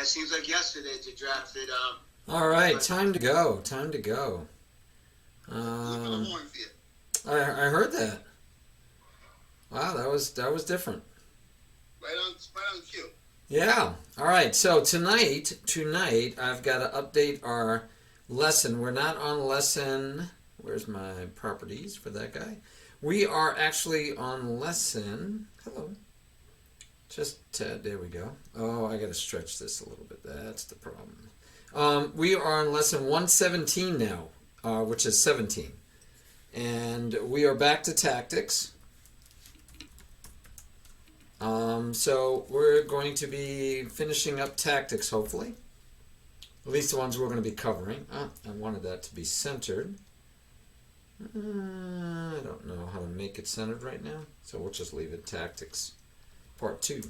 it seems like yesterday you drafted. All right, time to go. Time to go. Flipping the horn for you. I heard that. Wow, that was different. Right on cue. Yeah. All right. So tonight I've got to update our lesson. We're not on lesson. Where's my properties for that guy? We are actually on lesson. Hello. Just there we go. Oh, I got to stretch this a little bit. That's the problem. We are on lesson 117 now, which is 17, and we are back to tactics. So we're going to be finishing up tactics, hopefully. At least the ones we're going to be covering. I wanted that to be centered. I don't know how to make it centered right now, so we'll just leave it tactics, part 2.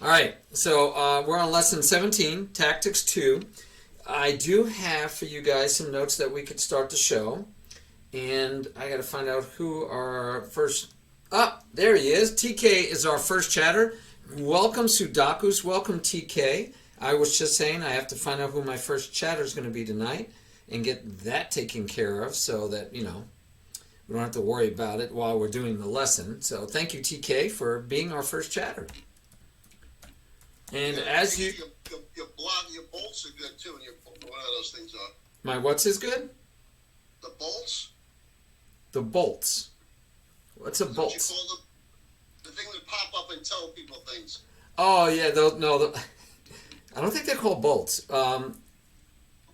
All right, so we're on lesson 17, tactics 2. I do have for you guys some notes that we could start the show. And I got to find out who our first... there he is. TK is our first chatter. Welcome, Sudakus. Welcome, TK. I was just saying I have to find out who my first chatter is going to be tonight and get that taken care of so that, we don't have to worry about it while we're doing the lesson. So thank you, TK, for being our first chatter. And as you... Your bolts are good, too, and one of those things are. My what's is good? The bolts? The bolts. What's a bolt? What you call the thing that pop up and tell people things. Oh yeah, I don't think they're called bolts.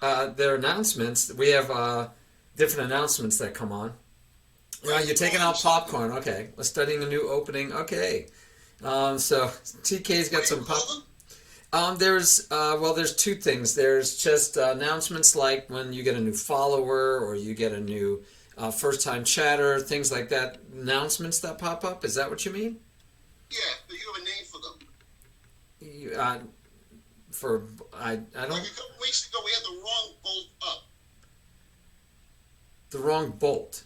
They're announcements. We have different announcements that come on. Right, you're taking out popcorn. Okay, we're studying a new opening. Okay, so TK's got some pop. There's two things. There's just announcements like when you get a new follower or you get a new first-time chatter, things like that. Announcements that pop up. Is that what you mean? Yeah, but you have a name for them. I don't. Like a couple weeks ago, we had the wrong bolt up. The wrong bolt.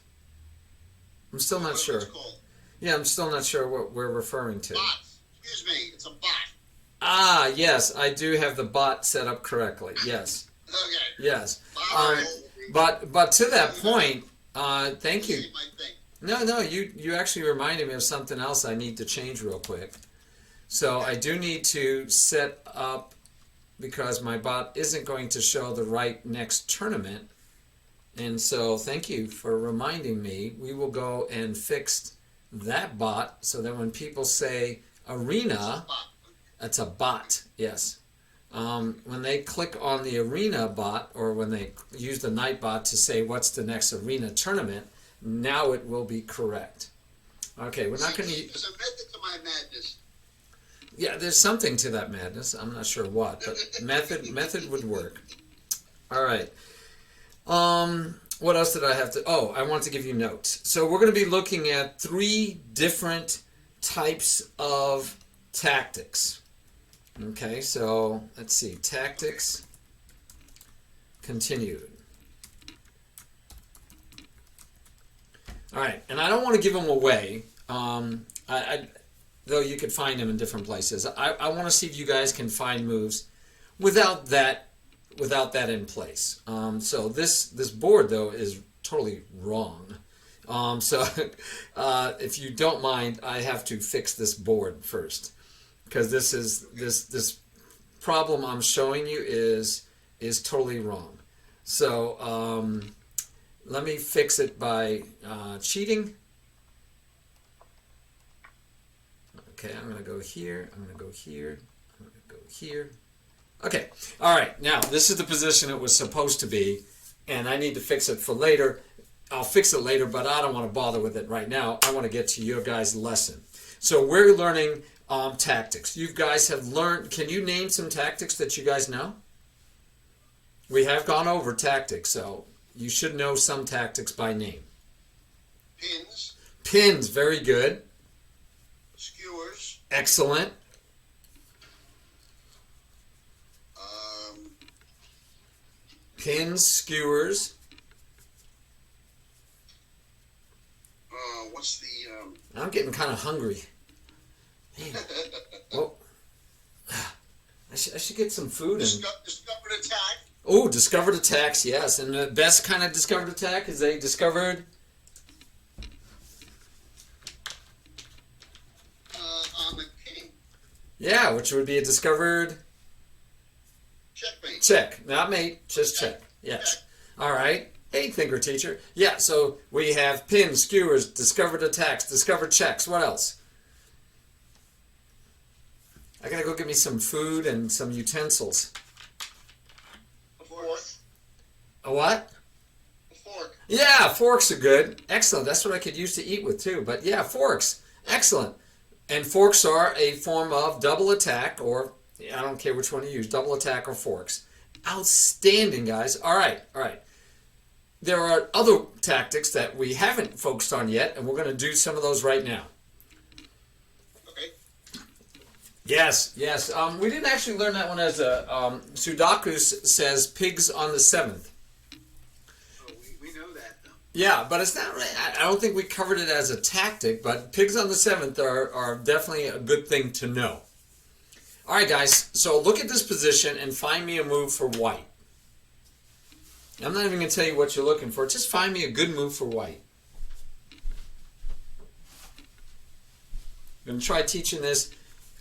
I'm still not sure. It's called. Yeah, I'm still not sure what we're referring to. Bot. Excuse me, it's a bot. Ah, yes, I do have the bot set up correctly. Yes. Okay. Yes. But to that point, thank you. No, you actually reminded me of something else I need to change real quick. So I do need to set up, because my bot isn't going to show the right next tournament. And so thank you for reminding me. We will go and fix that bot so that when people say arena, it's a bot, yes. When they click on the arena bot, or when they use the night bot to say what's the next arena tournament, now it will be correct. Okay, we're not going to... There's a method to my madness. Yeah, there's something to that madness. I'm not sure what, but method would work. All right. What else did I have to... Oh, I want to give you notes. So we're going to be looking at 3 different types of tactics. Okay, so let's see. Tactics continued. All right, and I don't want to give them away. Though you could find them in different places. I want to see if you guys can find moves without that in place. So this board though is totally wrong. So if you don't mind, I have to fix this board first, because this problem I'm showing you is totally wrong. So let me fix it by cheating. Okay, I'm going to go here, I'm going to go here, I'm going to go here. Okay, all right, now this is the position it was supposed to be, and I need to fix it for later. I'll fix it later, but I don't want to bother with it right now. I want to get to your guys' lesson. So we're learning tactics. You guys have learned, can you name some tactics that you guys know? We have gone over tactics, so you should know some tactics by name. Pins. Pins, very good. Skewers. Excellent. Pins, skewers. What's the... I'm getting kind of hungry. Man. Well, I should get some food and. Discovered attack. Oh, discovered attacks, yes. And the best kind of discovered attack is they discovered. On the king. Yeah, which would be a discovered. Checkmate. Check, not mate, just check. Yes. Check. All right. Hey, thinker teacher. Yeah, so we have pins, skewers, discovered attacks, discovered checks. What else? I gotta go get me some food and some utensils. A fork. A what? A fork. Yeah, forks are good. Excellent. That's what I could use to eat with too. But yeah, forks. Excellent. And forks are a form of double attack, or I don't care which one you use, double attack or forks. Outstanding, guys. All right, all right. There are other tactics that we haven't focused on yet, and we're going to do some of those right now. Okay. Yes, yes. We didn't actually learn that one as a Sudoku says pigs on the 7th. Oh, we know that though. Yeah, but it's not really, I don't think we covered it as a tactic, but pigs on the 7th are definitely a good thing to know. All right, guys, so look at this position and find me a move for white. I'm not even going to tell you what you're looking for. Just find me a good move for white. I'm going to try teaching this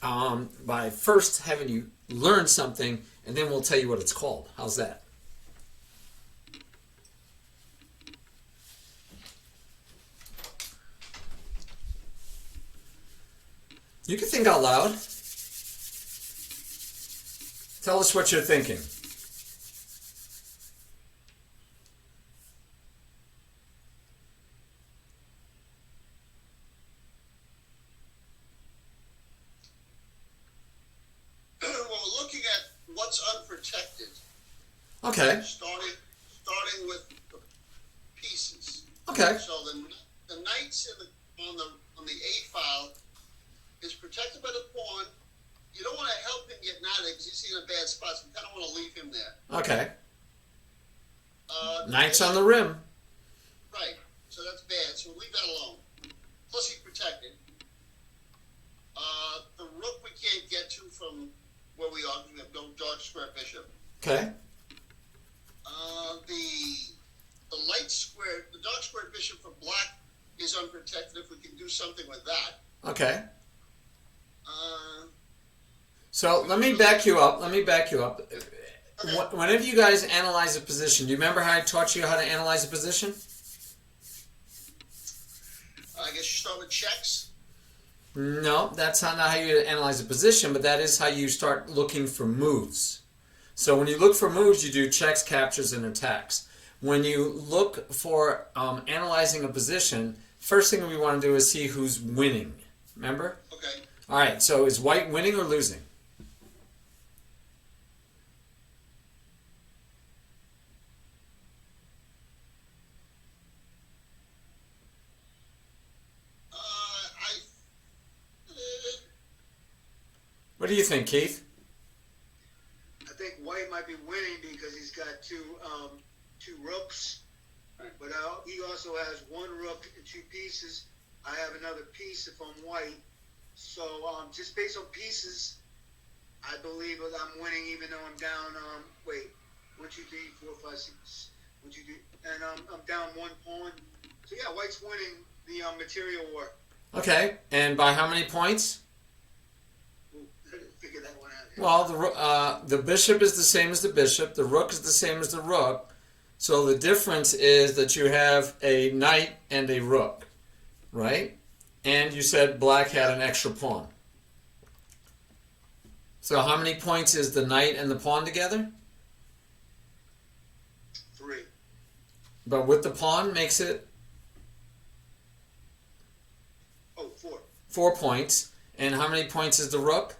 by first having you learn something, and then we'll tell you what it's called. How's that? You can think out loud. Tell us what you're thinking. Well, we're looking at what's unprotected. Okay. Starting with the pieces. Okay. So the knights on the A file is protected by the pawn. You don't want to help him get knighted because he's in a bad spot, so you kind of want to leave him there. Okay. Knights on the rim. Right. So that's bad. So leave that alone. Plus he's protected. The rook we can't get to from where we are. We have no dark square bishop. Okay. The light square, the dark square bishop for black is unprotected. If we can do something with that. Okay. So let me back you up. Okay. Whenever you guys analyze a position, do you remember how I taught you how to analyze a position? I guess you start with checks. No, that's not how you analyze a position, but that is how you start looking for moves. So when you look for moves, you do checks, captures, and attacks. When you look for analyzing a position, first thing we want to do is see who's winning. Remember? Okay. All right, so is white winning or losing? What do you think, Keith? I think white might be winning because he's got two rooks, but he also has one rook and two pieces. I have another piece if I'm white. So just based on pieces, I believe that I'm winning even though I'm down. 1, 2, 3, 4, 5, 6. 1, 2, 3, and I'm down one pawn. So yeah, white's winning the material war. Okay, and by how many points? I didn't figure that one out. Well, the bishop is the same as the bishop. The rook is the same as the rook. So the difference is that you have a knight and a rook, right? And you said black had an extra pawn. So how many points is the knight and the pawn together? 3. But with the pawn makes it? 4. 4 points. And how many points is the rook?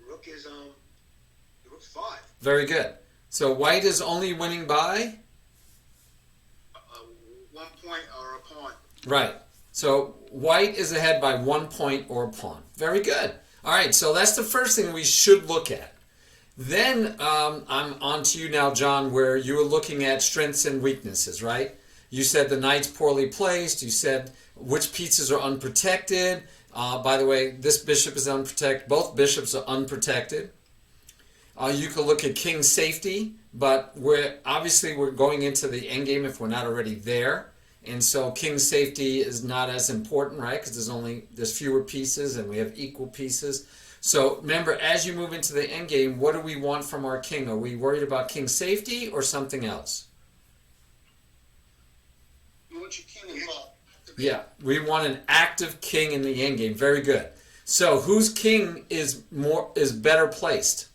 Rook is the rook's 5. Very good. So white is only winning by? 1 point or a pawn. Right. So white is ahead by 1 point or a pawn. Very good. All right, so that's the first thing we should look at. Then I'm on to you now, John, where you were looking at strengths and weaknesses, right? You said the knight's poorly placed. You said which pieces are unprotected. By the way, this bishop is unprotected. Both bishops are unprotected. You could look at king safety, but we're going into the endgame if we're not already there. And so king safety is not as important, right? Because there's fewer pieces and we have equal pieces. So remember, as you move into the endgame, what do we want from our king? Are we worried about king safety or something else? You want your king involved. Yeah, we want an active king in the endgame. Very good. So whose king is better placed?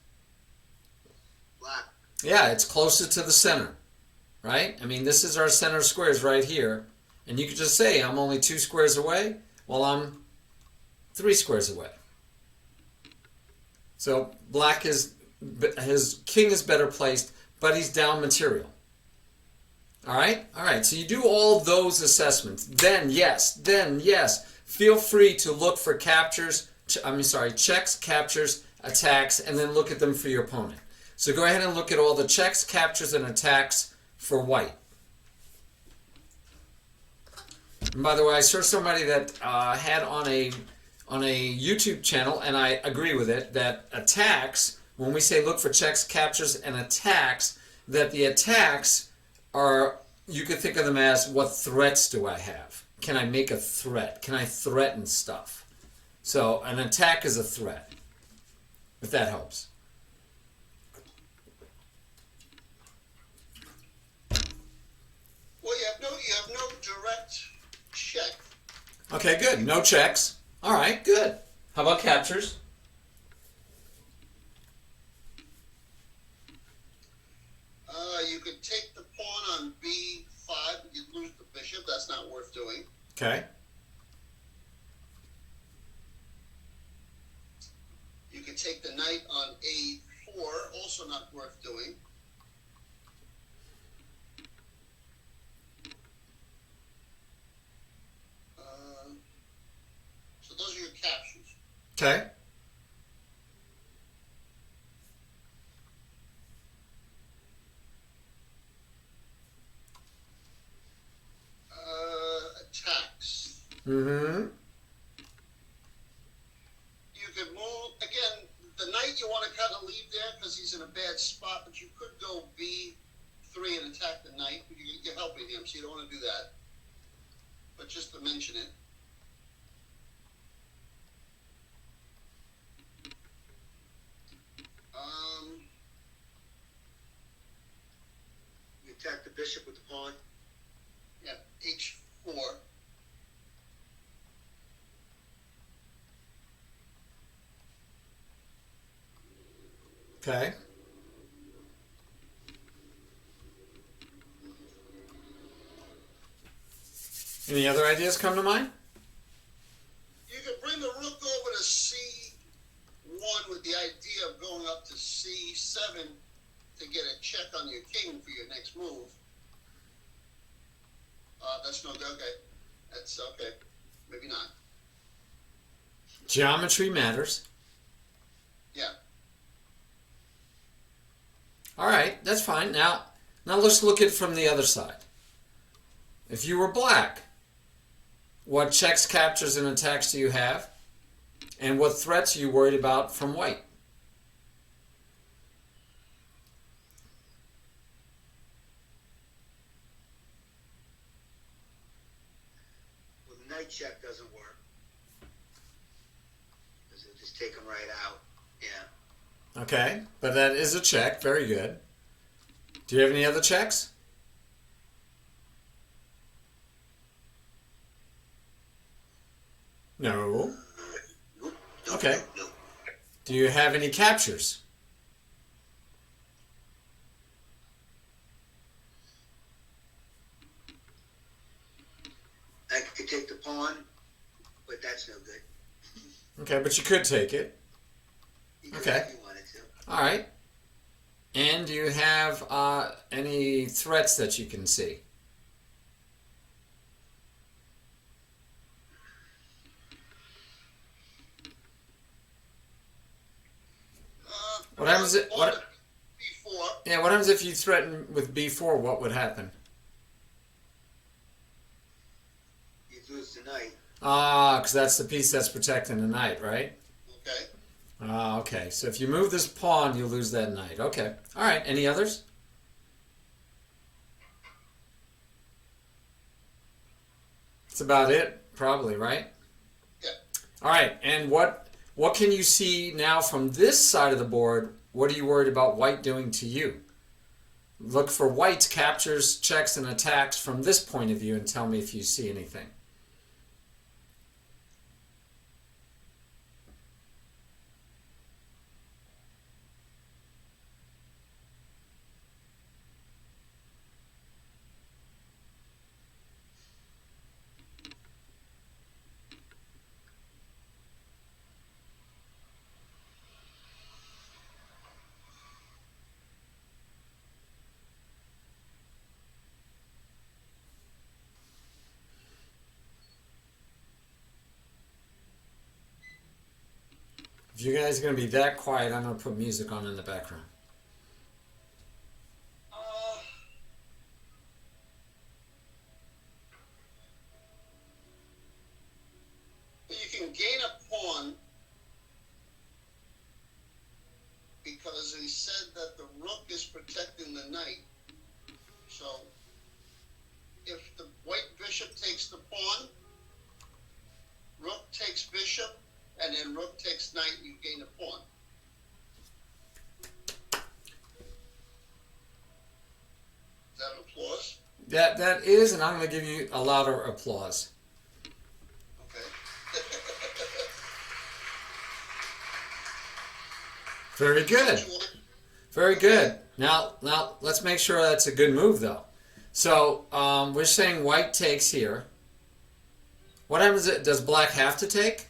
Black. Yeah, it's closer to the center, right? I mean, this is our center squares right here. And you could just say, I'm only 2 squares away. Well, I'm 3 squares away. So black his king is better placed, but he's down material. All right. So you do all those assessments. Then yes, feel free to look for checks, captures, attacks, and then look at them for your opponent. So go ahead and look at all the checks, captures, and attacks for white. And by the way, I saw somebody that had on a YouTube channel, and I agree with it, that attacks, when we say look for checks, captures, and attacks, that the attacks are, you could think of them as, what threats do I have? Can I make a threat? Can I threaten stuff? So an attack is a threat, if that helps. Well, you have no direct check. Okay, good. No checks. All right, good. How about captures? You could take the pawn on B5, but you'd lose the bishop. That's not worth doing. Okay. You could take the knight on A4, also not worth doing. So those are your captures. Okay. Attacks. Mm-hmm. You could move, again, the knight you want to kind of leave there because he's in a bad spot, but you could go B3 and attack the knight, but you're helping him, so you don't want to do that. But just to mention it. You attack the bishop with the pawn. Yeah, H4. Okay. Any other ideas come to mind? You could bring the rook over to C1 with the idea of going up to C7 to get a check on your king for your next move. That's no good. Okay. That's okay. Maybe not. Geometry matters. Yeah. All right, that's fine. Now let's look at it from the other side. If you were black, what checks, captures, and attacks do you have? And what threats are you worried about from white? Well, the knight check doesn't work. Because it'll just take him right out. Yeah. Okay, but that is a check. Very good. Do you have any other checks? No. Nope. Okay. Nope. Do you have any captures? I could take the pawn, but that's no good. Okay, but you could take it. You could Okay. if you wanted to. All right. And do you have any threats that you can see? What happens if, Pawn what, to B4. yeah, what happens if you threaten with B4? What would happen? You'd lose the knight. Ah, because that's the piece that's protecting the knight, right? Okay. Ah, okay. So if you move this pawn, you lose that knight. Okay. All right. Any others? That's about it, probably, right? Yeah. All right. And what can you see now from this side of the board? What are you worried about white doing to you? Look for white's captures, checks, and attacks from this point of view and tell me if you see anything. If you guys are going to be that quiet, I'm going to put music on in the background. You can gain a pawn because he said that the rook is protecting the knight. So if the white bishop takes the pawn, rook takes bishop, and then rook takes knight, you gain a pawn. Is that an applause? That is, and I'm going to give you a louder applause. Okay. Very good. Very good. Now let's make sure that's a good move, though. So we're saying white takes here. What happens? Does black have to take?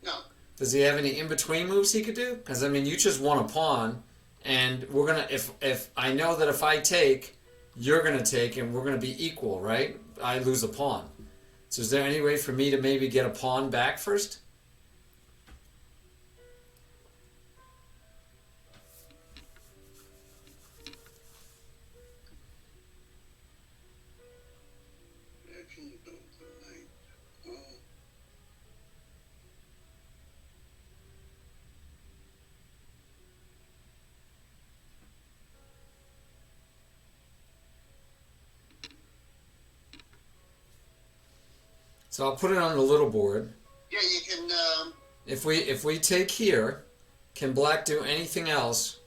No. Does he have any in-between moves he could do? Because I mean, you just won a pawn, and we're gonna. If I know that if I take, you're gonna take, and we're gonna be equal, right? I lose a pawn. So is there any way for me to maybe get a pawn back first? Where can you go with the knight? Oh. So I'll put it on the little board. Yeah, you can. If we take here, can black do anything else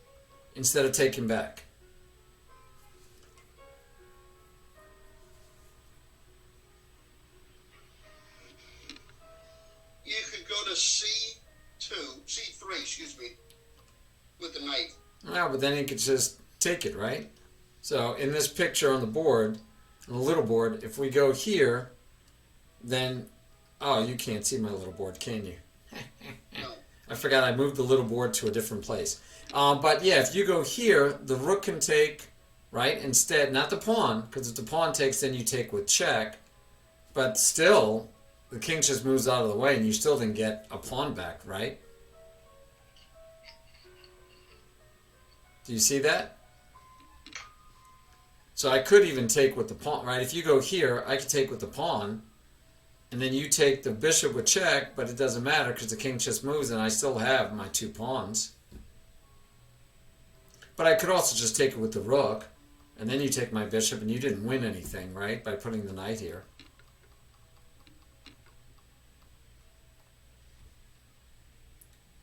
instead of taking back? You could go to C3, excuse me, with the knight. No, but then he could just take it, right? So in this picture on the board, on the little board, if we go here, then, oh, you can't see my little board, can you? No. I forgot I moved the little board to a different place. But yeah, if you go here, the rook can take, right? Instead, not the pawn, because if the pawn takes, then you take with check. But still, the king just moves out of the way, and you still didn't get a pawn back, right? Do you see that? So I could even take with the pawn, right? If you go here, I could take with the pawn, and then you take the bishop with check, but it doesn't matter because the king just moves, and I still have my two pawns. But I could also just take it with the rook, and then you take my bishop, and you didn't win anything, right, by putting the knight here.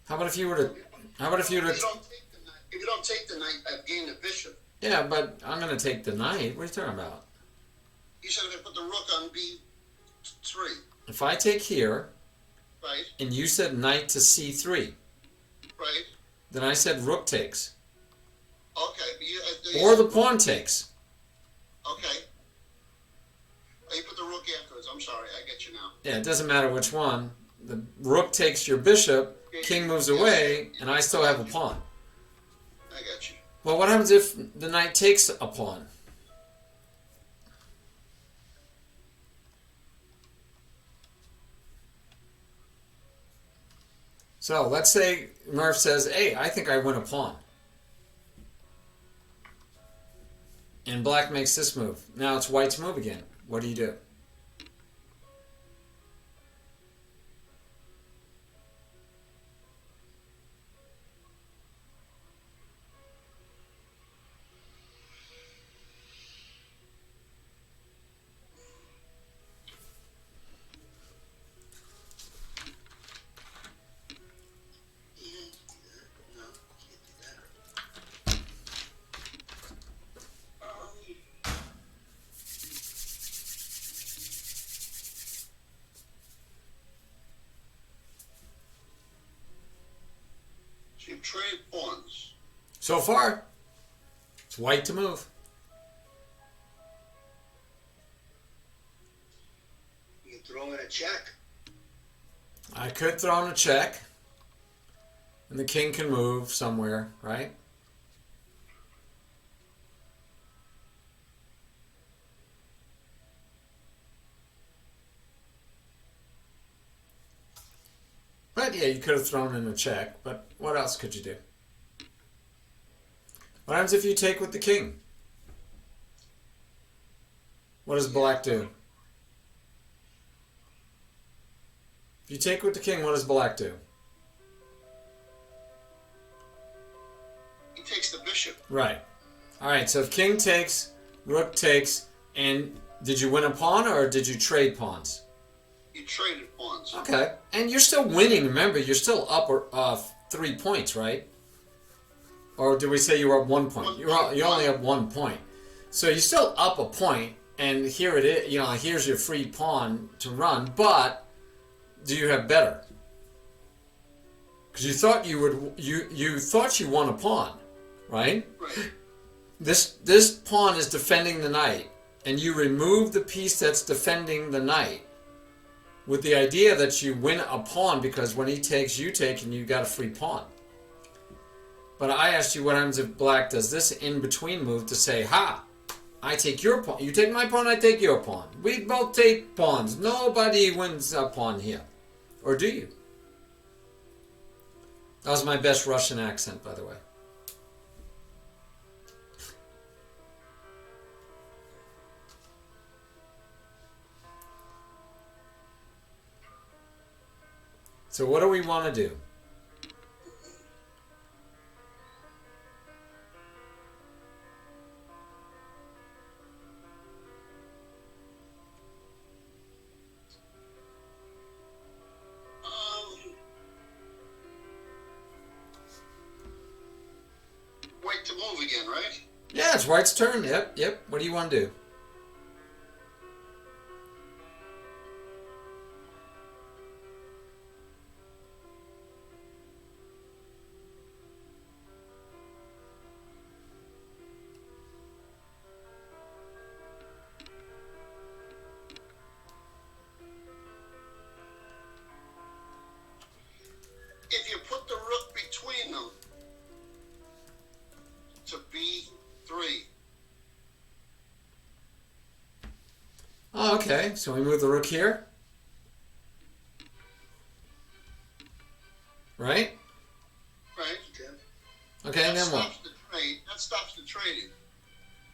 How about if you were to? How about if you were to? If you don't take the knight, I've gained a bishop. Yeah, but I'm going to take the knight. What are you talking about? You said if I put the rook on B3. If I take here, Right. and you said knight to C3, Right. then I said rook takes. Okay. But Or the pawn takes. Okay. Oh, you put the rook afterwards. I'm sorry. I get you now. Yeah, it doesn't matter which one. The rook takes your bishop, king moves away, and I still have a pawn. I got you. Well, what happens if the knight takes a pawn? So let's say Murph says, hey, I think I win a pawn. And black makes this move. Now it's white's move again. What do you do? So you trade pawns. So far, it's white to move. You can throw in a check. I could throw in a check, and the king can move somewhere, right? But yeah, you could have thrown in a check, but what else could you do? What happens if you take with the king? What does black do? If you take with the king, what does black do? He takes the bishop. Right. All right, so if king takes, rook takes, and did you win a pawn or did you trade pawns? You traded pawns. Okay, and you're still winning. Remember, you're still up 3 points, right? Or did we say you were up 1 point? You're only up 1 point, so you're still up a point. And here it is. You know, here's your free pawn to run. But do you have better? Because you thought you would. You thought you won a pawn, right? Right. This pawn is defending the knight, and you remove the piece that's defending the knight, with the idea that you win a pawn because when he takes, you take, and you got a free pawn. But I asked you what happens if black does this in-between move to say, ha, I take your pawn, you take my pawn, I take your pawn. We both take pawns. Nobody wins a pawn here. Or do you? That was my best Russian accent, by the way. So what do we want to do? White to move again, right? Yeah, it's white's turn. Yep. What do you want to do? If you put the rook between them to B3. Oh, okay. So we move the rook here. Right? Right. Okay, and That then what? stops the trade. That stops the trading.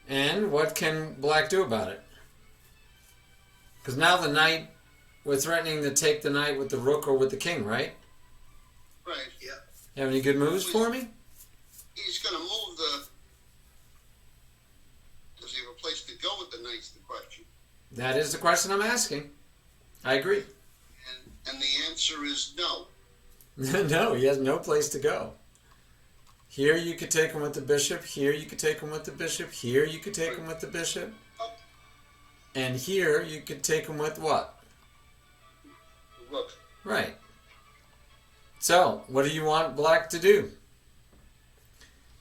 And what can black do about it? Because now the knight, we're threatening to take the knight with the rook or with the king, right? Right. Yeah. You have any good moves for me? He's going to move the. Does he have a place to go with the knight's the question? That is the question I'm asking. I agree. And the answer is no. No, he has no place to go. Here you could take him with the bishop. Here you could take him with the bishop. Here you could take him with the bishop. And here you could take him with what? The rook. Right. So, what do you want black to do?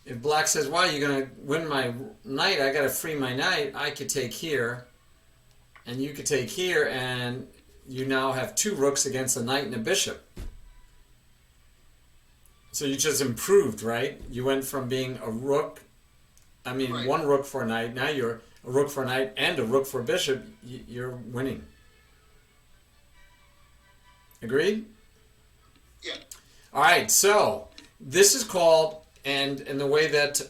If black says, "Why you're going to win my knight? I got to free my knight." I could take here, and you could take here, and you now have 2 rooks against a knight and a bishop. So you just improved, right? You went from being a rook, Right. 1 rook for a knight. Now you're a rook for a knight and a rook for a bishop. You're winning. Agreed? Yeah. All right, so this is called, and in the way that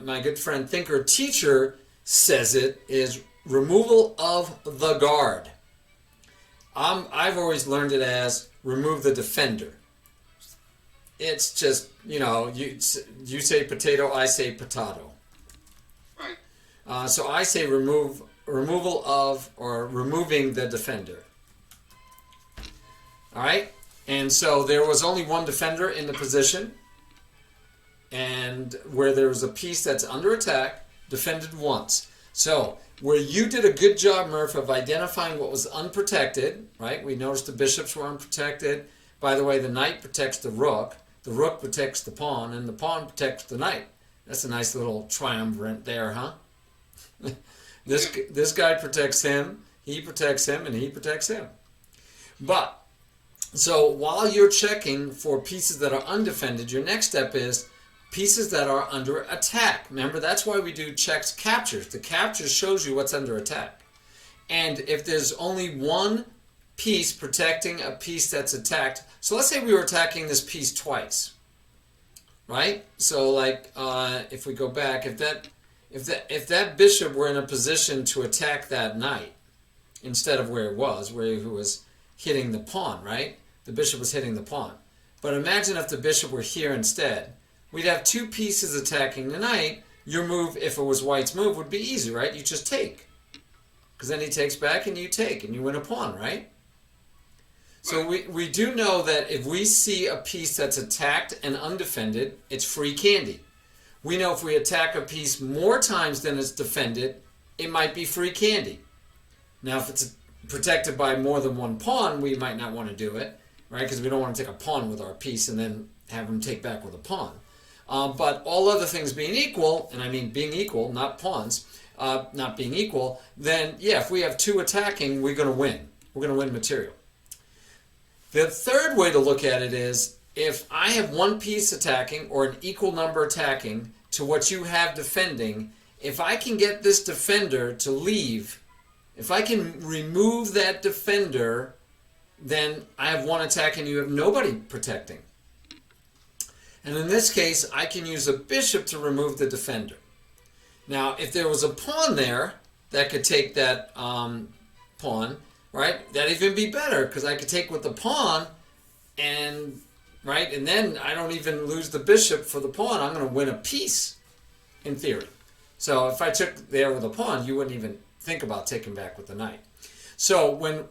my good friend Thinker Teacher says it, is removal of the guard. I've always learned it as remove the defender. It's just, you say potato, I say potato. Right. So I say removal of, or removing the defender. All right? And so there was only one defender in the position, and where there was a piece that's under attack, defended once. So where you did a good job, Murph, of identifying what was unprotected, right? We noticed the bishops were unprotected. By the way, the knight protects the rook. The rook protects the pawn, and the pawn protects the knight. That's a nice little triumvirate there, huh? This guy protects him, he protects him, and he protects him. But, so while you're checking for pieces that are undefended, your next step is pieces that are under attack. Remember, that's why we do checks captures. The capture shows you what's under attack. And if there's only one piece protecting a piece that's attacked, so let's say we were attacking this piece twice, right? So like if we go back, if that bishop were in a position to attack that knight instead of where it was, where he was hitting the pawn, right? The bishop was hitting the pawn. But imagine if the bishop were here instead. We'd have two pieces attacking the knight. Your move, if it was white's move, would be easy, right? You just take. Because then he takes back and you take and you win a pawn, right? So we do know that if we see a piece that's attacked and undefended, it's free candy. We know if we attack a piece more times than it's defended, it might be free candy. Now, if it's protected by more than one pawn, we might not want to do it, right? Because we don't want to take a pawn with our piece and then have him take back with a pawn. But all other things being equal, and I mean being equal, not pawns, not being equal, then yeah, if we have two attacking, we're going to win. We're going to win material. The third way to look at it is, if I have one piece attacking or an equal number attacking to what you have defending, if I can get this defender to leave, if I can remove that defender, then I have one attack and you have nobody protecting. And in this case, I can use a bishop to remove the defender. Now, if there was a pawn there that could take that pawn, right, that'd even be better, because I could take with the pawn, and right, and then I don't even lose the bishop for the pawn. I'm going to win a piece, in theory. So if I took there with a pawn, you wouldn't even think about taking back with the knight. So when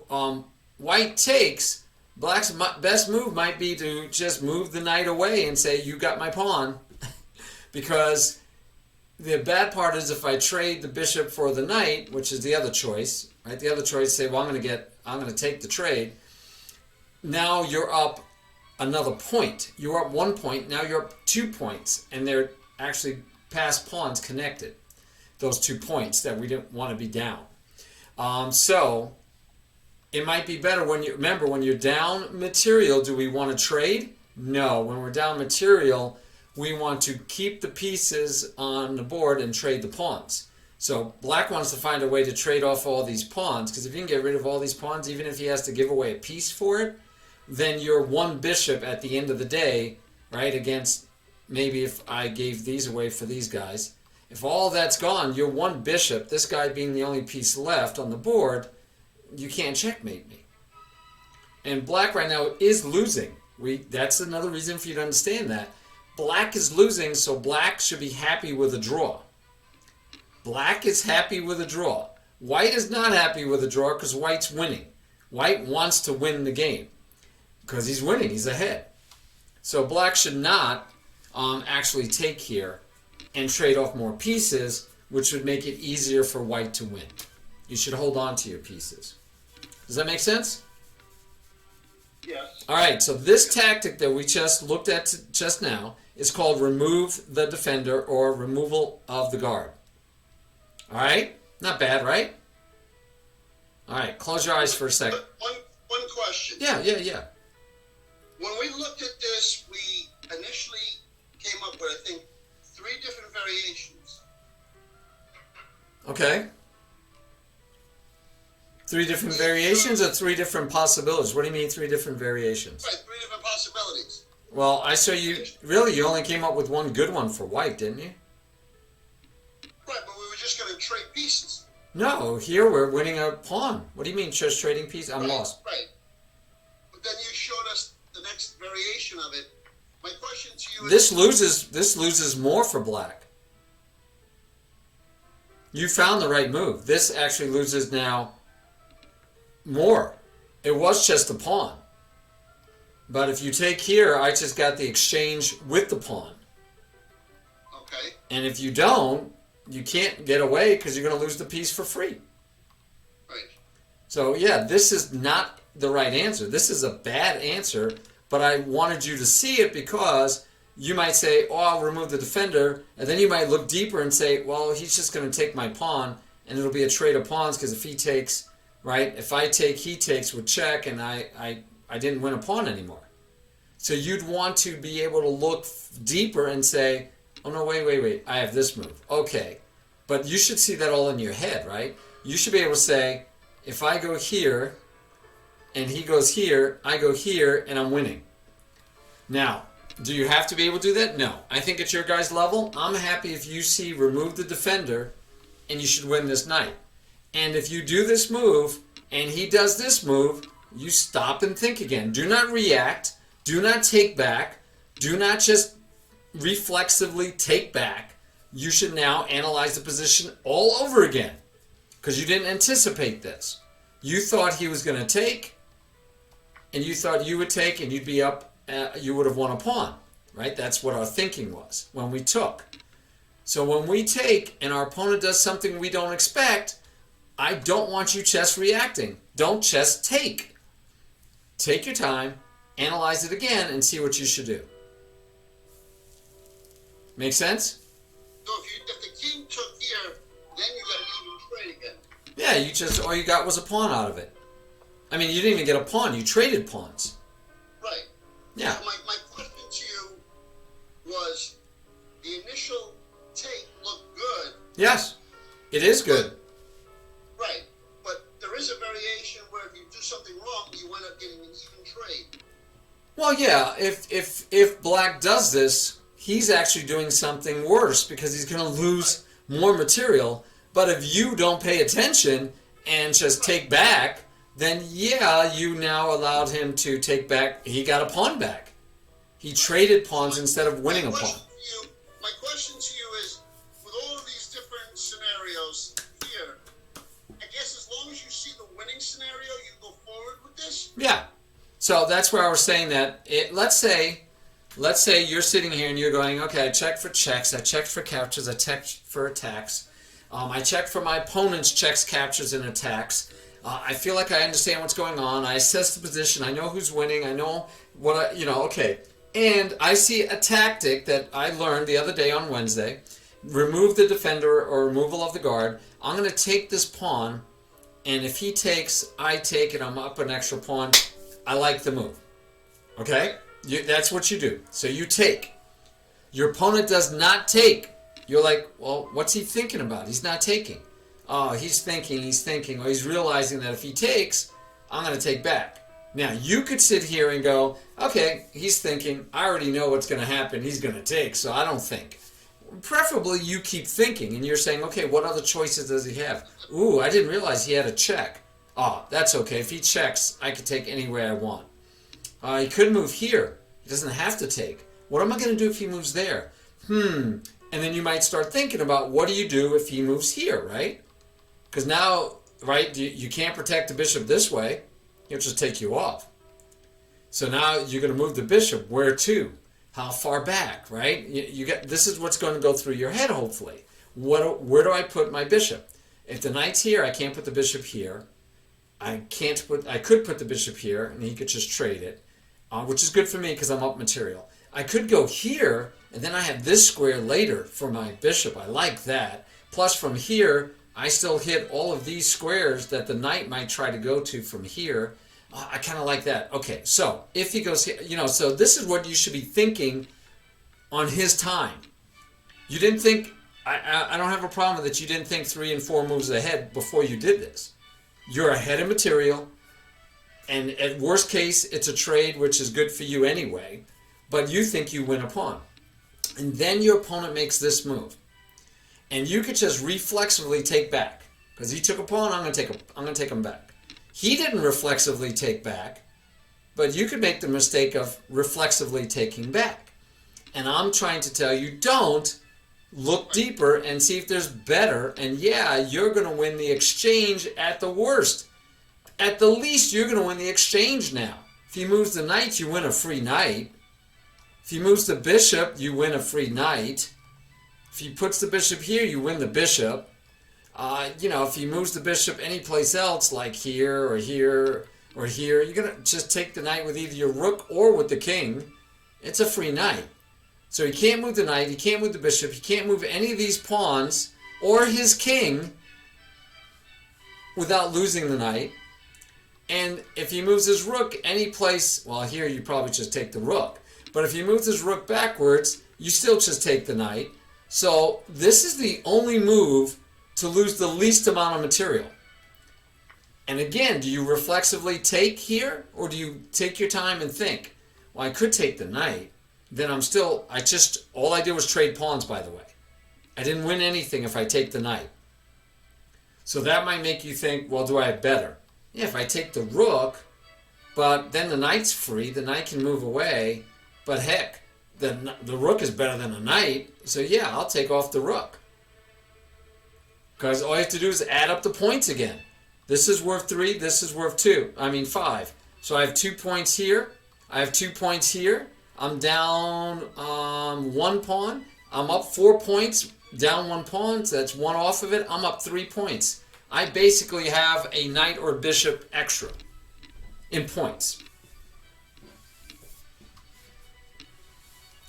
white takes, black's best move might be to just move the knight away and say, you got my pawn. Because the bad part is if I trade the bishop for the knight, which is the other choice, right? The other choice, say, well, I'm going to take the trade. Now you're up another point. You're up 1 point. Now you're up 2 points, and they're actually past pawns connected. Those 2 points that we didn't want to be down. So it might be better when you remember when you're down material. Do we want to trade? No. When we're down material, we want to keep the pieces on the board and trade the pawns. So black wants to find a way to trade off all these pawns, because if you can get rid of all these pawns, even if he has to give away a piece for it, then you're one bishop at the end of the day, right, against maybe if I gave these away for these guys. If all that's gone, you're one bishop, this guy being the only piece left on the board, you can't checkmate me. And black right now is losing. That's another reason for you to understand that. Black is losing, so black should be happy with a draw. Black is happy with a draw. White is not happy with a draw because white's winning. White wants to win the game because he's winning, he's ahead. So black should not actually take here and trade off more pieces, which would make it easier for white to win. You should hold on to your pieces. Does that make sense? Yes. All right, so this tactic that we just looked at just now is called remove the defender or removal of the guard. All right? Not bad, right? All right, close your eyes for a second. One question. Yeah. When we looked at this, we initially came up with, I think, 3 different variations. Okay. 3 different variations or 3 different possibilities? What do you mean 3 different variations? Right, 3 different possibilities. Well, I saw you only came up with one good one for white, didn't you? Right, but we were just going to trade pieces. No, here we're winning a pawn. What do you mean just trading pieces? I'm lost. Right. But then you showed us the next variation of it. My question to you is... This loses more for black. You found the right move. This actually loses now more. It was just a pawn. But if you take here, I just got the exchange with the pawn. Okay. And if you don't, you can't get away because you're going to lose the piece for free. Right. So yeah, this is not the right answer. This is a bad answer, but I wanted you to see it because you might say, oh, I'll remove the defender, and then you might look deeper and say, well, he's just going to take my pawn, and it'll be a trade of pawns because if he takes, right, if I take, he takes with check, and I didn't win a pawn anymore. So you'd want to be able to look deeper and say, oh, no, wait, I have this move. Okay, but you should see that all in your head, right? You should be able to say, if I go here, and he goes here, I go here, and I'm winning. Now, do you have to be able to do that? No. I think at your guys' level, I'm happy if you see remove the defender, and you should win this knight. And if you do this move, and he does this move, you stop and think again. Do not react. Do not take back. Do not just reflexively take back. You should now analyze the position all over again because you didn't anticipate this. You thought he was going to take, and you thought you would take, and you'd be up. You would have won a pawn, right? That's what our thinking was when we took. So when we take and our opponent does something we don't expect, I don't want you chess reacting. Don't chess take. Take your time, analyze it again, and see what you should do. Make sense? So if the king took here, then you got an even trade again. Yeah, you just all you got was a pawn out of it. I mean, you didn't even get a pawn. You traded pawns. Right. Yeah. So my question to you was, the initial take looked good. Yes, it is good. Right. But there is a variation where if you do something wrong, you end up getting an even trade. Well, yeah, if Black does this, he's actually doing something worse because he's going to lose more material. But if you don't pay attention and just take back, then yeah, you now allowed him to take back. He got a pawn back. He traded pawns instead of winning a pawn. My question to you is, with all of these different scenarios here, I guess as long as you see the winning scenario, you go forward with this? Yeah. So that's where I was saying that. Let's say you're sitting here and you're going, okay, I checked for checks, I checked for captures, I checked for attacks. I checked for my opponent's checks, captures, and attacks. I feel like I understand what's going on. I assess the position. I know who's winning. I know what okay. And I see a tactic that I learned the other day on Wednesday. Remove the defender or removal of the guard. I'm going to take this pawn, and if he takes, I take, and I'm up an extra pawn. I like the move. Okay? That's what you do. So you take. Your opponent does not take. You're like, well, what's he thinking about? He's not taking. Oh, he's thinking, or he's realizing that if he takes, I'm going to take back. Now, you could sit here and go, okay, he's thinking, I already know what's going to happen, he's going to take, so I don't think. Preferably, you keep thinking, and you're saying, okay, what other choices does he have? Ooh, I didn't realize he had a check. Oh, that's okay. If he checks, I can take anywhere I want. He could move here. He doesn't have to take. What am I going to do if he moves there? And then you might start thinking about what do you do if he moves here, right? Because now, right, you can't protect the bishop this way. He'll just take you off. So now you're going to move the bishop. Where to? How far back, right? You get. This is what's going to go through your head, hopefully. Where do I put my bishop? If the knight's here, I can't put the bishop here. I could put the bishop here, and he could just trade it, which is good for me because I'm up material. I could go here, and then I have this square later for my bishop. I like that. Plus, from here, I still hit all of these squares that the knight might try to go to from here. I kind of like that. Okay, so if he goes here, so this is what you should be thinking on his time. You didn't think, I don't have a problem with it. You didn't think 3 and 4 moves ahead before you did this. You're ahead of material, and at worst case, it's a trade, which is good for you anyway, but you think you win a pawn. And then your opponent makes this move. And you could just reflexively take back. Because he took a pawn, I'm going to take him back. He didn't reflexively take back, but you could make the mistake of reflexively taking back. And I'm trying to tell you, don't look deeper and see if there's better. And yeah, you're going to win the exchange at the worst. At the least, you're going to win the exchange now. If he moves the knight, you win a free knight. If he moves the bishop, you win a free knight. If he puts the bishop here, you win the bishop. If he moves the bishop anyplace else, like here or here, or here. You're going to just take the knight with either your rook or with the king. It's a free knight. So he can't move the knight, he can't move the bishop, he can't move any of these pawns or his king without losing the knight. And if he moves his rook any place, well, here you probably just take the rook. But if he moves his rook backwards, you still just take the knight. So this is the only move to lose the least amount of material. And again, do you reflexively take here, or do you take your time and think, well, I could take the knight, then all I did was trade pawns, by the way. I didn't win anything if I take the knight. So that might make you think, well, do I have better? Yeah, if I take the rook, but then the knight's free, the knight can move away, but heck, the rook is better than a knight, so yeah, I'll take off the rook. Because all you have to do is add up the points again. This is worth 3, this is worth 5. So I have 2 points here, I have 2 points here, I'm down 1 pawn, I'm up 4 points, down 1 pawn, so that's 1 off of it, I'm up 3 points. I basically have a knight or bishop extra in points.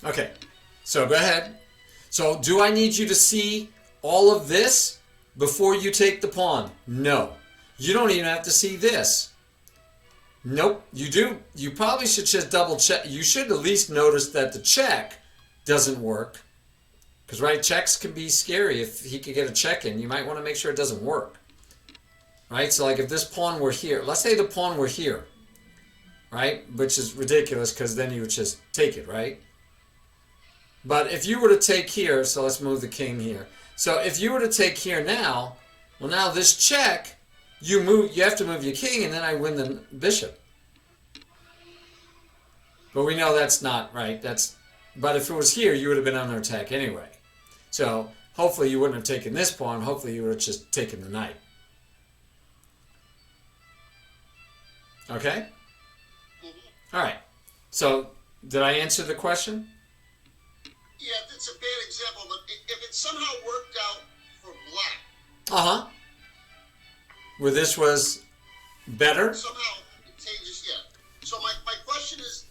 Okay, so go ahead. So do I need you to see all of this before you take the pawn? No. You don't even have to see this. Nope, you do. You probably should just double check. You should at least notice that the check doesn't work. Because, right, checks can be scary. If he could get a check in, you might want to make sure it doesn't work. Right, so like if this pawn were here, let's say the pawn were here, right, which is ridiculous because then you would just take it, right? But if you were to take here, so let's move the king here. So if you were to take here now, well, now this check, you have to move your king, and then I win the bishop. But we know that's not right. But if it was here, you would have been under attack anyway. So hopefully you wouldn't have taken this pawn. Hopefully you would have just taken the knight. Okay? All right. So did I answer the question? Yeah, that's a bad example, but if it somehow worked out for black. Uh-huh. Where this was better? Somehow it changes, yeah. So my question is,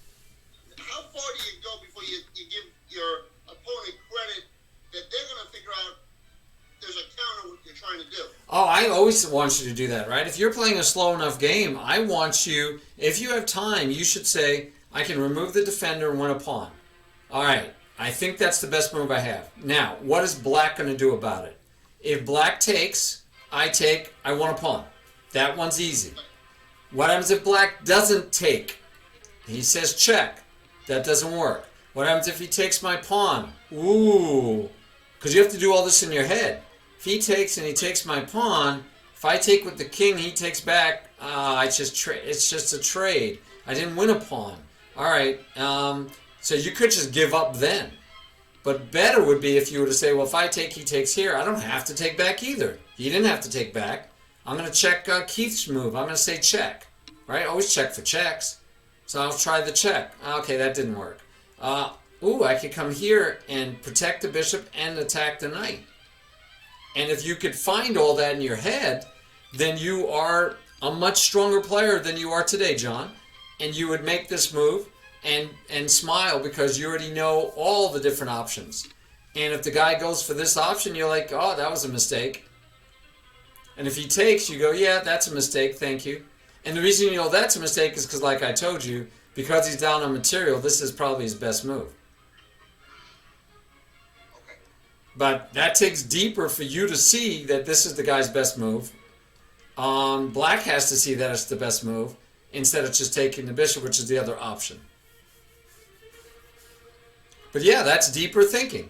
how far do you go before you give your opponent credit that they're going to figure out there's a counter what you're trying to do? Oh, I always want you to do that, right? If you're playing a slow enough game, I want you, if you have time, you should say, I can remove the defender and win a pawn. All right, I think that's the best move I have. Now, what is black going to do about it? If black takes, I take, I want a pawn. That one's easy. What happens if black doesn't take? He says check. That doesn't work. What happens if he takes my pawn? Ooh, because you have to do all this in your head. If he takes and he takes my pawn, if I take with the king, he takes back. It's just a trade. I didn't win a pawn. All right. So you could just give up then. But better would be if you were to say, well, if I take, he takes here. I don't have to take back either. He didn't have to take back. I'm going to check Keith's move. I'm going to say check. Right? Always check for checks. So I'll try the check. Okay, that didn't work. I could come here and protect the bishop and attack the knight. And if you could find all that in your head, then you are a much stronger player than you are today, John. And you would make this move and smile because you already know all the different options. And if the guy goes for this option, you're like, oh, that was a mistake. And if he takes, you go, yeah, that's a mistake, thank you. And the reason you know that's a mistake is because, like I told you, because he's down on material, this is probably his best move. Okay. But that takes deeper for you to see that this is the guy's best move. Black has to see that it's the best move instead of just taking the bishop, which is the other option. But yeah, that's deeper thinking.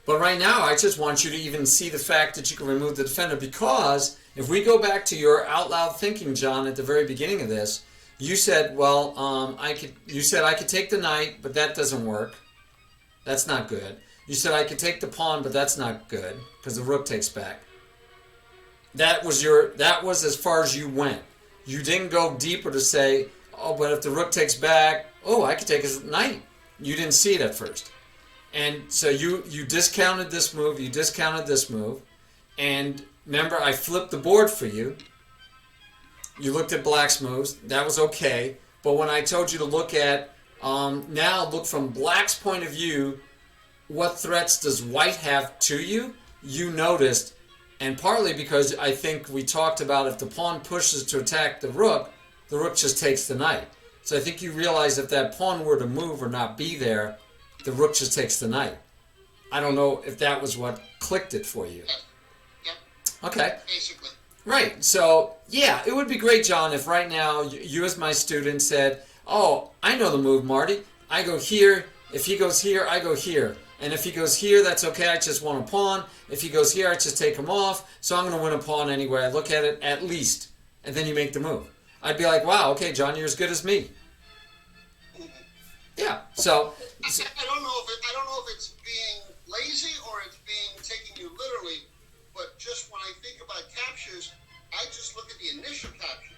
But right now, I just want you to even see the fact that you can remove the defender, because if we go back to your out loud thinking, John, at the very beginning of this, you said, well, I could take the knight, but that doesn't work. That's not good. You said I could take the pawn, but that's not good because the rook takes back. That was as far as you went. You didn't go deeper to say, oh, but if the rook takes back, oh, I could take his knight. You didn't see it at first. And so you discounted this move, you discounted this move, and remember, I flipped the board for you, You looked at black's moves. That was okay. But when I told you to look at, now look from black's point of view, what threats does white have to you? You noticed, and partly because I think we talked about if the pawn pushes to attack the rook just takes the knight. So I think you realize if that pawn were to move or not be there, the rook just takes the knight. I don't know if that was what clicked it for you. Yeah. Okay. Basically. Right. So, yeah, it would be great, John, if right now you as my student said, oh, I know the move, Marty. I go here. If he goes here, I go here. And if he goes here, that's okay. I just want a pawn. If he goes here, I just take him off. So I'm going to win a pawn anyway. I look at it at least. And then you make the move. I'd be like, wow, okay, John, you're as good as me. Yeah. So I don't know if it's being lazy or it's being taking you literally, but just when I think about captures, I just look at the initial capture.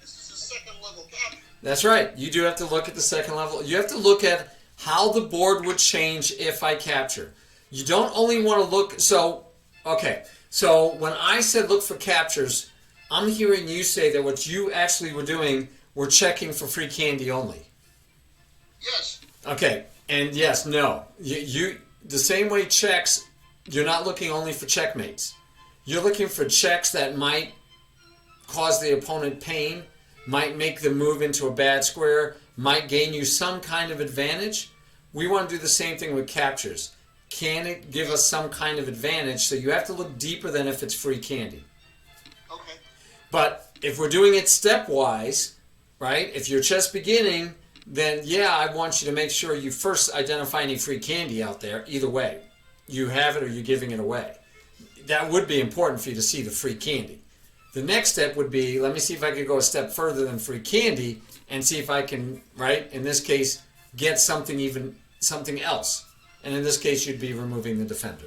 This is a second level capture. That's right. You do have to look at the second level. You have to look at how the board would change if I capture. You don't only want to look. So, okay. So when I said look for captures, I'm hearing you say that what you actually were doing were checking for free candy only. Yes. Okay. And yes, no. You the same way checks, you're not looking only for checkmates. You're looking for checks that might cause the opponent pain, might make them move into a bad square, might gain you some kind of advantage. We want to do the same thing with captures. Can it give us some kind of advantage? So you have to look deeper than if it's free candy. Okay. But if we're doing it stepwise, right, if you're just beginning, then yeah, I want you to make sure you first identify any free candy out there. Either way, you have it or you're giving it away. That would be important for you to see the free candy. The next step would be, let me see if I could go a step further than free candy and see if I can, right, in this case, get something else. And in this case, you'd be removing the defender.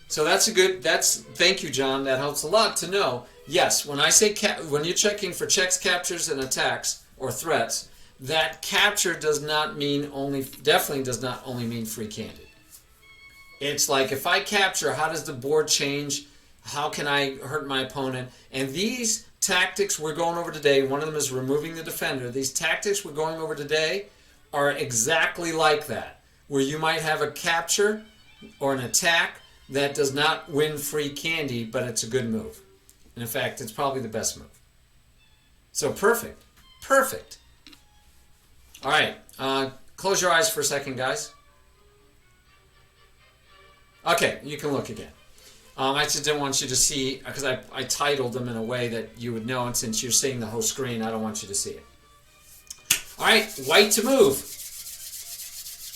So thank you, John. That helps a lot to know. Yes, when I say, when you're checking for checks, captures, and attacks, or threats, that capture definitely does not only mean free candy. It's like, if I capture, how does the board change? How can I hurt my opponent? And these tactics we're going over today, one of them is removing the defender. These tactics we're going over today are exactly like that, where you might have a capture or an attack that does not win free candy, but it's a good move. And in fact, it's probably the best move. So perfect. Perfect. All right. Close your eyes for a second, guys. Okay, you can look again. I just didn't want you to see, because I titled them in a way that you would know, and since you're seeing the whole screen, I don't want you to see it. All right, white to move.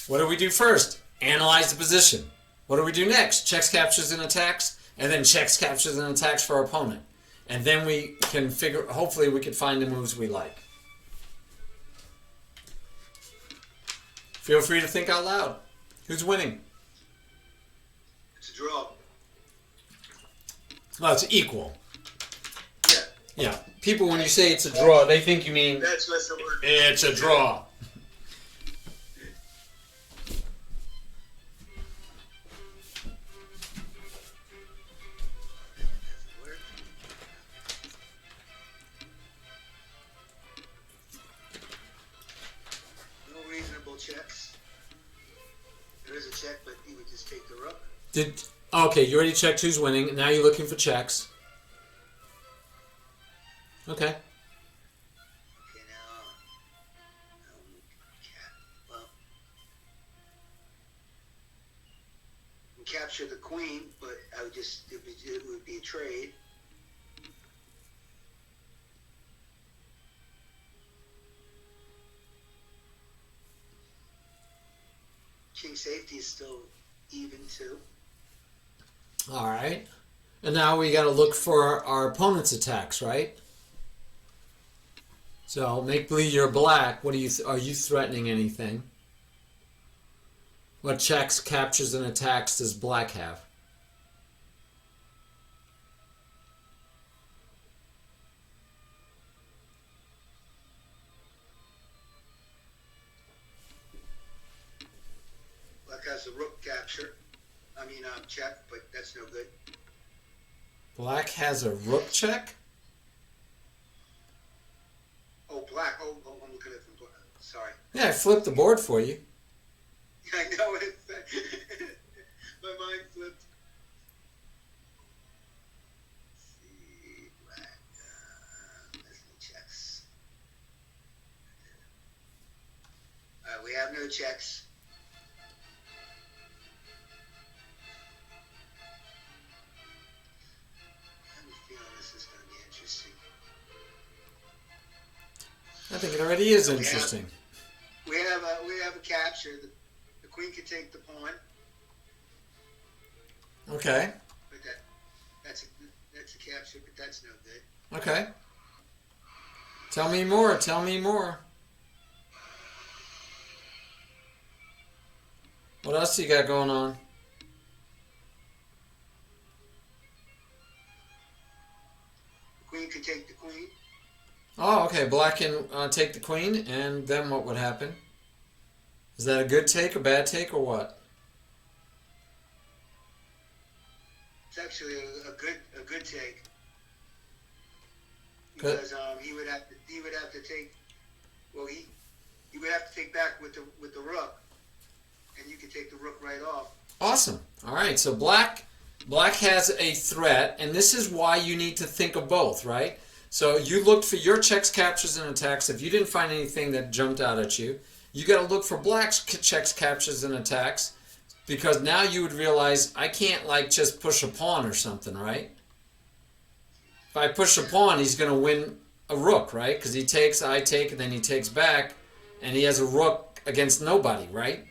What do we do first? Analyze the position. What do we do next? Checks, captures, and attacks, and then checks, captures, and attacks for our opponent. And then we can hopefully we can find the moves we like. Feel free to think out loud. Who's winning? It's a draw. Well, it's equal. Yeah. Yeah. People, when you say it's a draw, they think you mean That's what's the word. it's a draw. No reasonable checks. There is a check, but he would just take the rook. Okay, you already checked who's winning. Now you're looking for checks. Okay. Okay, now, well, we capture the queen, but I would it would be a trade. King safety is still even too. All right. And now we got to look for our opponent's attacks, right? So make believe you're black. What are you threatening anything? What checks, captures, and attacks does black have? Black has a rook capture. Check, but that's no good. Black has a rook check? Oh, black. Oh, I'm looking at the black. Sorry. Yeah, I flipped the board for you. I know it. My mind flipped. Let's see, black. There's no checks. We have no checks. I have a feeling this is going to be interesting. I think it already is interesting. We have a capture. The queen can take the pawn, Okay. but that's a capture, but that's no good. Okay. Tell me more. Tell me more. What else you got going on? The queen can take the queen. Oh, okay. Black can take the queen, and then what would happen? Is that a good take, a bad take, or what? It's actually a good take. Good. Because he would have to take. Well, he would have to take back with the rook, and you can take the rook right off. Awesome. All right. So black has a threat, and this is why you need to think of both, right? So you looked for your checks, captures, and attacks. If you didn't find anything that jumped out at you, you got to look for black's checks, captures, and attacks, because now you would realize I can't like just push a pawn or something, right? If I push a pawn, he's going to win a rook, right? Because he takes, I take, and then he takes back, and he has a rook against nobody, right?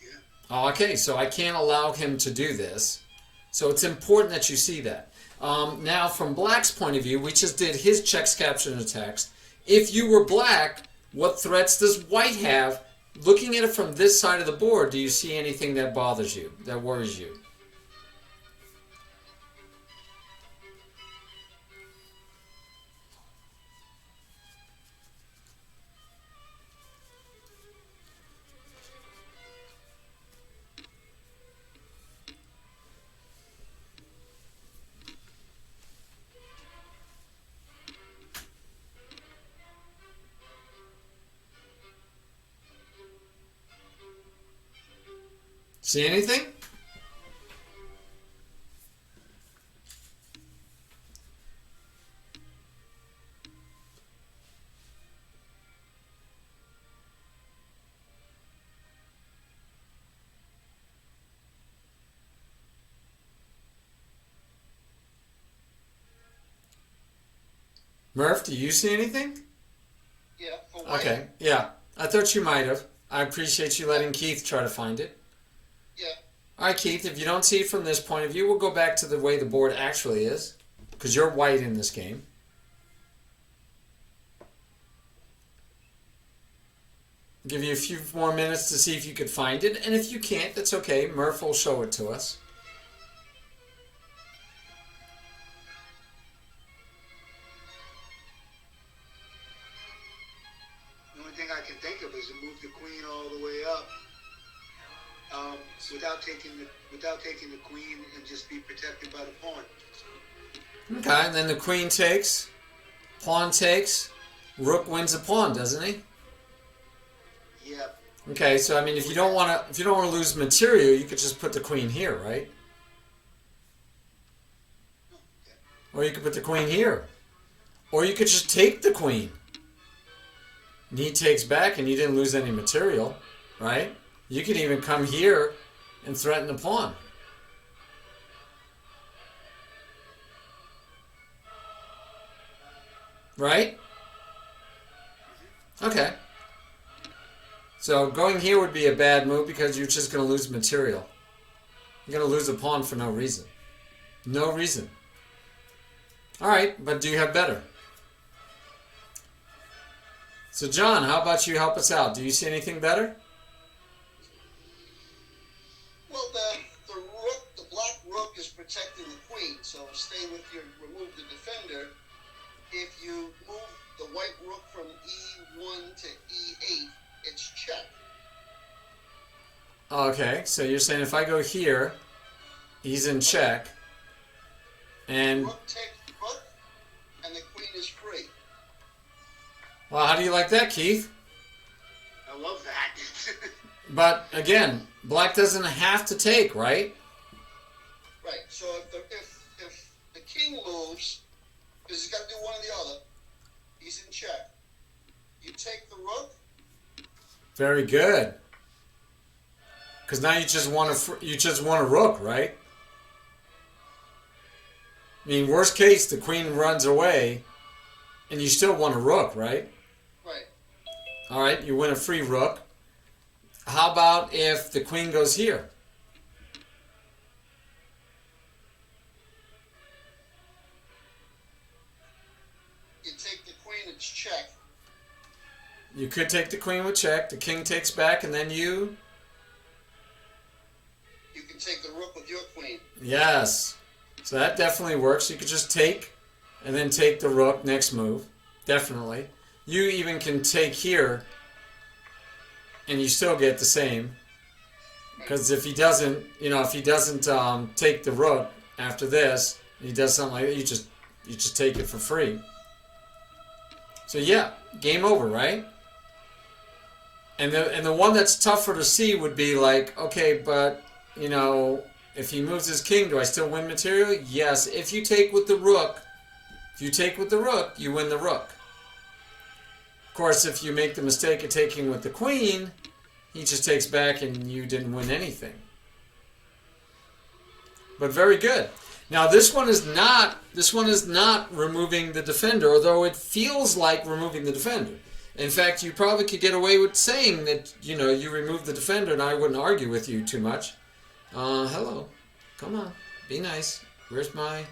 Yeah. Oh, okay, so I can't allow him to do this. So it's important that you see that. Now, from black's point of view, we just did his checks, captures, and attacks. If you were black, what threats does white have? Looking at it from this side of the board, do you see anything that bothers you, that worries you? See anything? Yeah, Murph, do you see anything? for white. Okay, yeah. I thought you might have. I appreciate you letting Keith try to find it. Yeah. All right, Keith, if you don't see it from this point of view, we'll go back to the way the board actually is, because you're white in this game. Give you a few more minutes to see if you could find it, and if you can't, that's okay. Murph will show it to us. The only thing I can think of is to move the queen all the way up, without taking the queen and just be protected by the pawn. Okay, and then the queen takes, pawn takes, rook wins the pawn, doesn't he? Yeah. Okay, so I mean, if you don't want to lose material, you could just put the queen here, right? Okay. Or you could put the queen here, or you could just take the queen. And he takes back, and you didn't lose any material, right? You could even come here and threaten the pawn. Right? Okay. So going here would be a bad move because you're just going to lose material. You're going to lose a pawn for no reason. No reason. All right, but do you have better? So John, how about you help us out? Do you see anything better? Well, the rook, the black rook is protecting the queen, so stay with your remove the defender. If you move the white rook from E1 to E8, it's check. Okay, so you're saying if I go here, He's in check. And Rook takes rook, and the queen is free. well, how do you like that, Keith? I love that. But again, black doesn't have to take, right? Right. So if the king moves, because he's got to do one or the other, he's in check. You take the rook. Very good. Because now you just want a rook, right? I mean, worst case, the queen runs away, and you still want a rook, right? Right. All right, you win a free rook. How about if the queen goes here? You take the queen, it's check. You could take the queen with check. The king takes back, and then you... You can take the rook with your queen. Yes. So that definitely works. You could just take, and then take the rook next move. Definitely. You even can take here, and you still get the same. Because if he doesn't, take the rook after this, and he does something like that, you just take it for free. So yeah, game over, right? And the one that's tougher to see would be like, okay, but if he moves his king, do I still win material? Yes. If you take with the rook, you win the rook. Of course, if you make the mistake of taking with the queen, he just takes back and you didn't win anything. But very good. Now this one is not removing the defender, although it feels like removing the defender. In fact, you probably could get away with saying that, you removed the defender, and I wouldn't argue with you too much. Hello. Come on. Be nice. Where's my...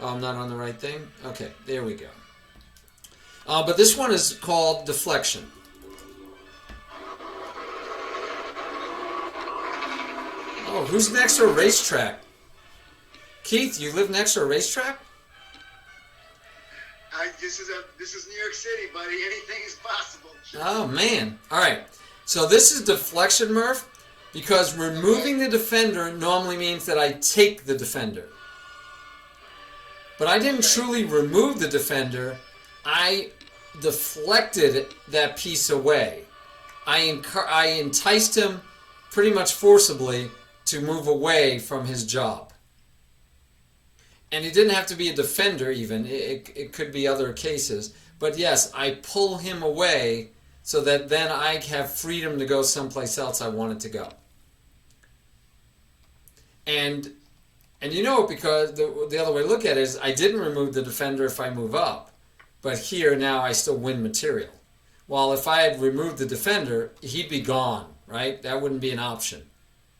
Oh, I'm not on the right thing? Okay, there we go. But this one is called Deflection. Oh, who's next to a racetrack? Keith, you live next to a racetrack? This is New York City, buddy. Anything is possible. Oh, man. All right. So this is Deflection, Murph, because removing the defender normally means that I take the defender. But I didn't truly remove the defender. I deflected that piece away. I enticed him pretty much forcibly to move away from his job. And it didn't have to be a defender even. It could be other cases. But yes, I pull him away so that then I have freedom to go someplace else I wanted to go. And because the other way to look at it is I didn't remove the defender if I move up. But here now I still win material. While if I had removed the defender, he'd be gone, right? That wouldn't be an option.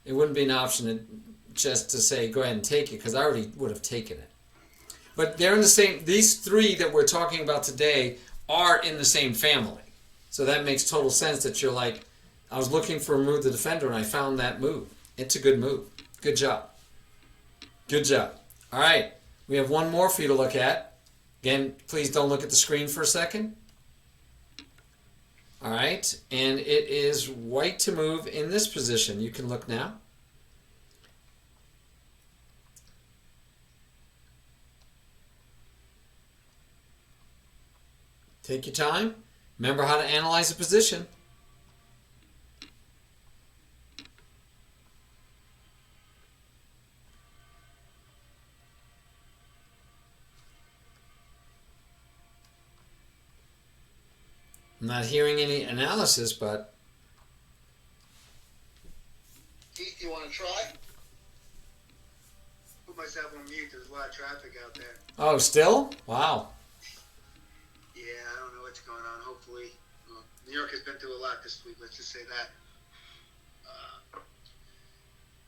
It wouldn't be an option just to say, go ahead and take it, because I already would have taken it. But they're in the same, these three that we're talking about today are in the same family. So that makes total sense that you're like, I was looking for remove the defender and I found that move. It's a good move. Good job. Good job. All right. We have one more for you to look at. Again, please don't look at the screen for a second. All right. And it is white to move in this position. You can look now. Take your time. Remember how to analyze a position. I'm not hearing any analysis, but... Keith, you want to try? Put myself on mute. There's a lot of traffic out there. Oh, still? Wow. Yeah, I don't know what's going on. Hopefully. New York has been through a lot this week. Let's just say that.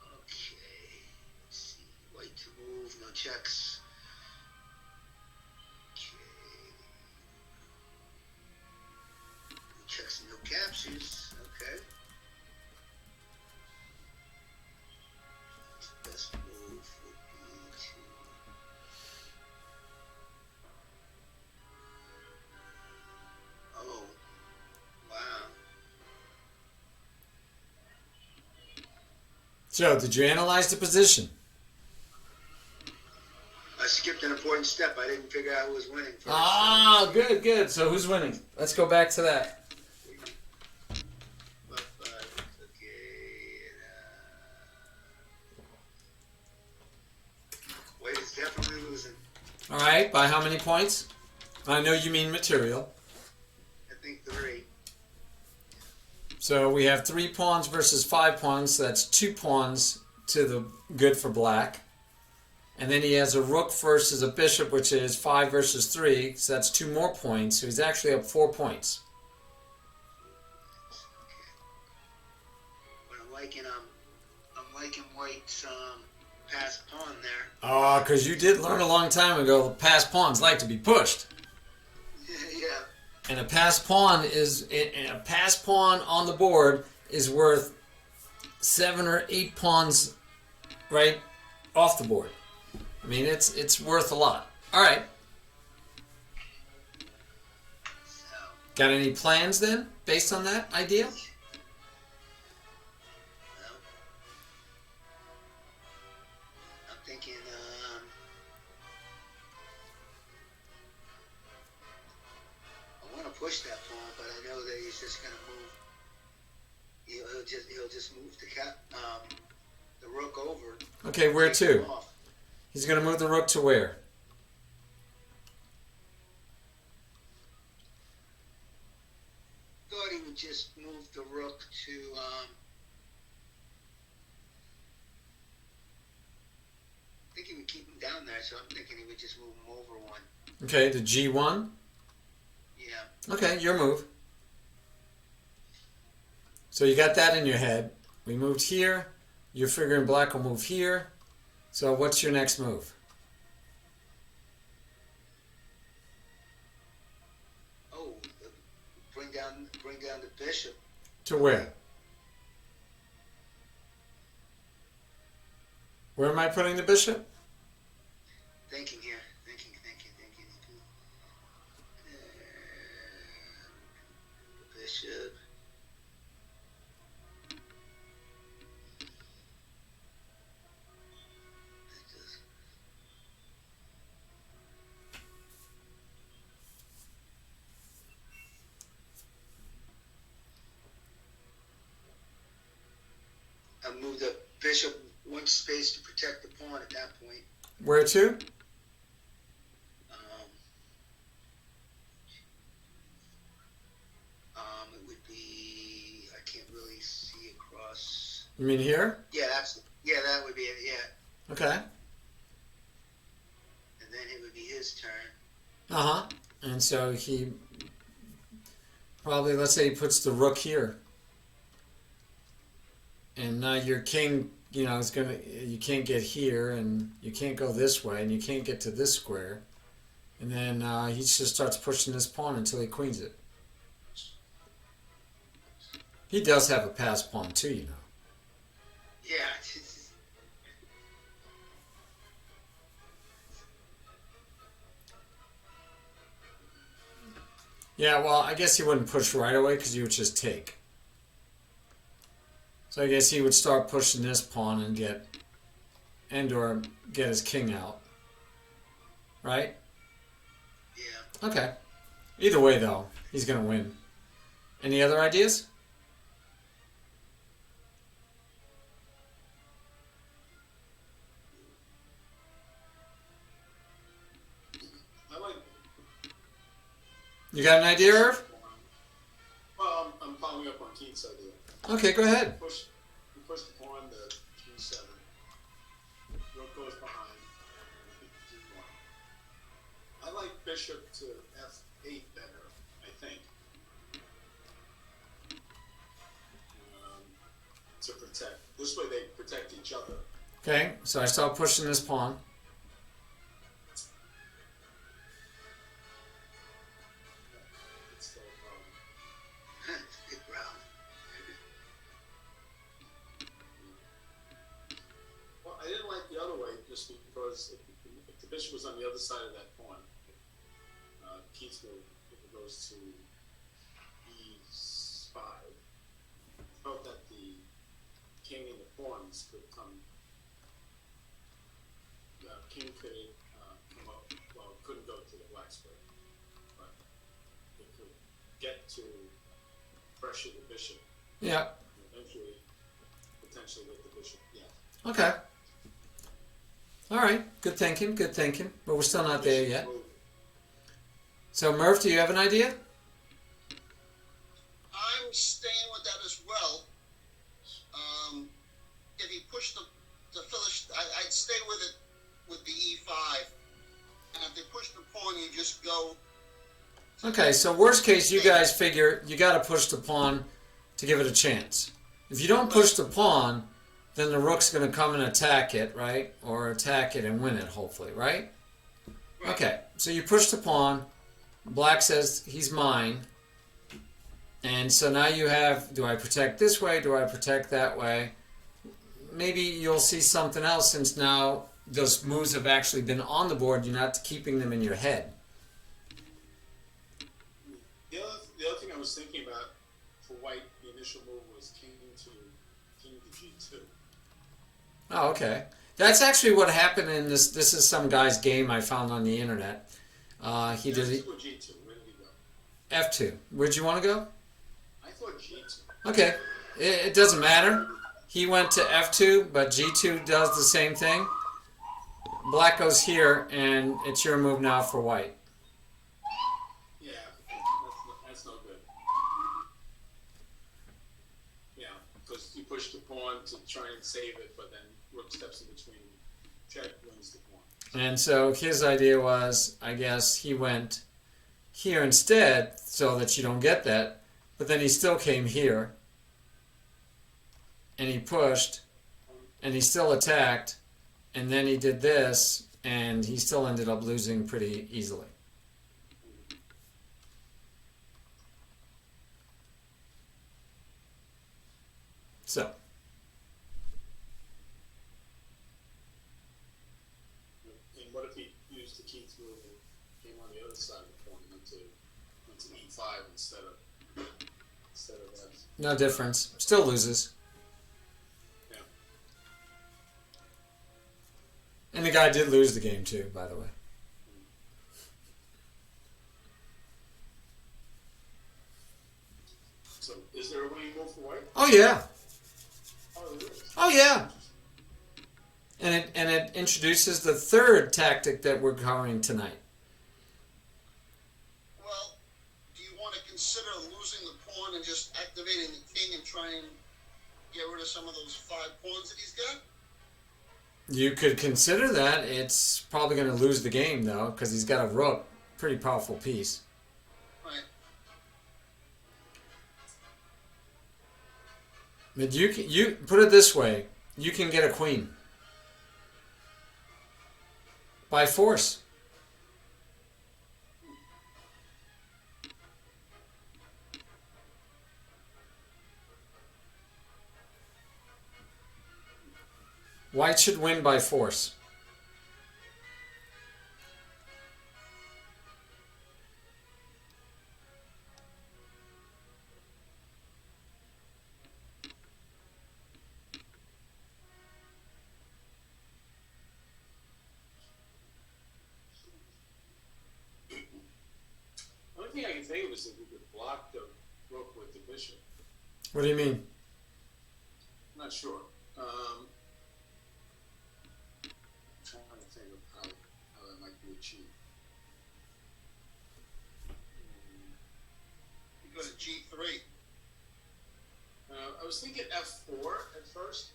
Okay. Let's see. White to move. No checks. Okay. No checks and no captures. Okay. Best move would be to... Oh, wow. So, did you analyze the position? skipped an important step. I didn't figure out who was winning first. Ah, good, good. So who's winning? Let's go back to that. Wade is definitely losing. All right, by how many points? I know you mean material. I think 3. So we have 3 pawns versus 5 pawns. So that's 2 pawns to the good for black. And then he has a rook versus a bishop, which is 5 versus 3. So that's 2 more points. So he's actually up 4 points. But I'm liking White's pass pawn there. Oh, because you did learn a long time ago passed pawns like to be pushed. Yeah. And a passed pawn on the board is worth 7 or 8 pawns right off the board. I mean, it's worth a lot. All right. So, Got any plans then, based on that idea? well, I'm thinking, I want to push that pawn, but I know that he's just going to move. He'll just move the rook over. Okay, where Take to? him off. He's going to move the rook to where? Thought he would just move the rook to I think he would keep him down there, so I'm thinking he would just move him over one. Okay, to G1. Yeah. Okay, your move. So you got that in your head. We moved here. You're figuring black will move here. So what's your next move? Oh, bring down the bishop. To where? Where am I putting the bishop? Thinking here. Thinking. Bishop. I moved the bishop one space to protect the pawn at that point. Where to? It would be, I can't really see across. You mean here? Yeah, that would be it. Yeah, Okay. and then it would be his turn. Uh-huh. And so he probably, let's say he puts the rook here. And now your king, is you can't get here, and you can't go this way, and you can't get to this square. And then he just starts pushing this pawn until he queens it. He does have a passed pawn too, you know. Yeah. Yeah, well, I guess he wouldn't push right away because he would just take. So I guess he would start pushing this pawn and or get his king out. Right? Yeah. Okay. Either way, though, he's going to win. Any other ideas? You got an idea, Irv? Well, I'm following up on Keith's idea. Okay, go ahead. You push the pawn to G7. Rook goes behind. G1. I like bishop to F8 better, I think. To protect. This way they protect each other. Okay, so I start pushing this pawn. Big round. Well, I didn't like the other way just because if the bishop was on the other side of that pawn, Keith's move, if it goes to E5, I felt that the king and the pawns could come. King could come black's way, but it could get to pressure the bishop. Yeah. And eventually, potentially hit the bishop. Yeah. Okay. All right. Good thinking. Good thinking. But we're still not there yet. So Murph, do you have an idea? I'm staying with that as well. If he pushed the finish, I'd stay with it with the E5. And if they push the pawn, you just go. Okay, so worst case, you guys figure you got to push the pawn to give it a chance. If you don't push the pawn, then the rook's going to come and attack it, right? Or attack it and win it, hopefully, right? Okay, so you push the pawn. Black says he's mine. And so now you have, do I protect this way? Do I protect that way? Maybe you'll see something else since now those moves have actually been on the board. You're not keeping them in your head. The other thing I was thinking about for white, the initial move was king to g2. Oh, okay. That's actually what happened in this. This is some guy's game I found on the internet. He did F2 or g2. Where did he go? F2. Where'd you want to go? I thought g2. Okay. It doesn't matter. He went to F2, but G2 does the same thing. Black goes here, and it's your move now for white. Yeah, that's no good. Yeah, because you push the pawn to try and save it, but then rook steps in between, check wins the pawn. And so his idea was, I guess, he went here instead so that you don't get that, but then he still came here, and he pushed, and he still attacked, and then he did this, and he still ended up losing pretty easily. So. And what if he used the key through and came on the other side of the pawn, went to e5 instead of that? No difference. Still loses. Yeah. And the guy did lose the game too, by the way. So, is there a winning move for white? Oh yeah. Oh, there is. Oh yeah. And it introduces the third tactic that we're covering tonight. Well, do you want to consider losing the pawn and just activating the king and try and get rid of some of those 5 pawns that he's got? You could consider that. It's probably going to lose the game though, because he's got a rook, pretty powerful piece. Right. But you put it this way: you can get a queen by force. White should win by force. Only thing I can think of is if we could block the rook with the bishop. What do you mean? I'm not sure. I'm trying to think of how that might be achieved. You go to G3. I was thinking F4 at first,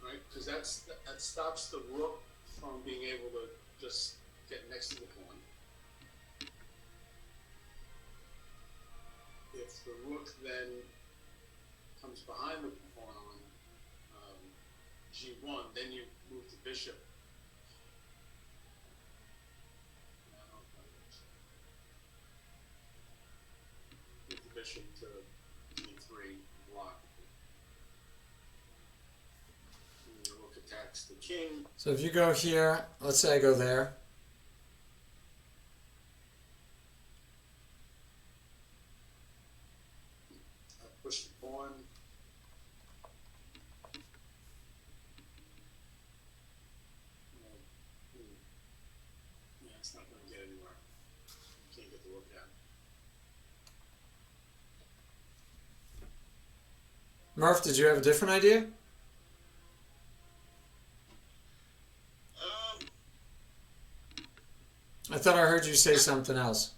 right? Because that stops the rook from being able to just get next to the pawn. If the rook then comes behind the pawn on G1, then you move the bishop. I don't know if that works. Move the bishop to G3, block. And the rook attacks the king. So if you go here, let's say I go there. I push the pawn. Yeah, to look at. Murph, did you have a different idea? I thought I heard you say something else.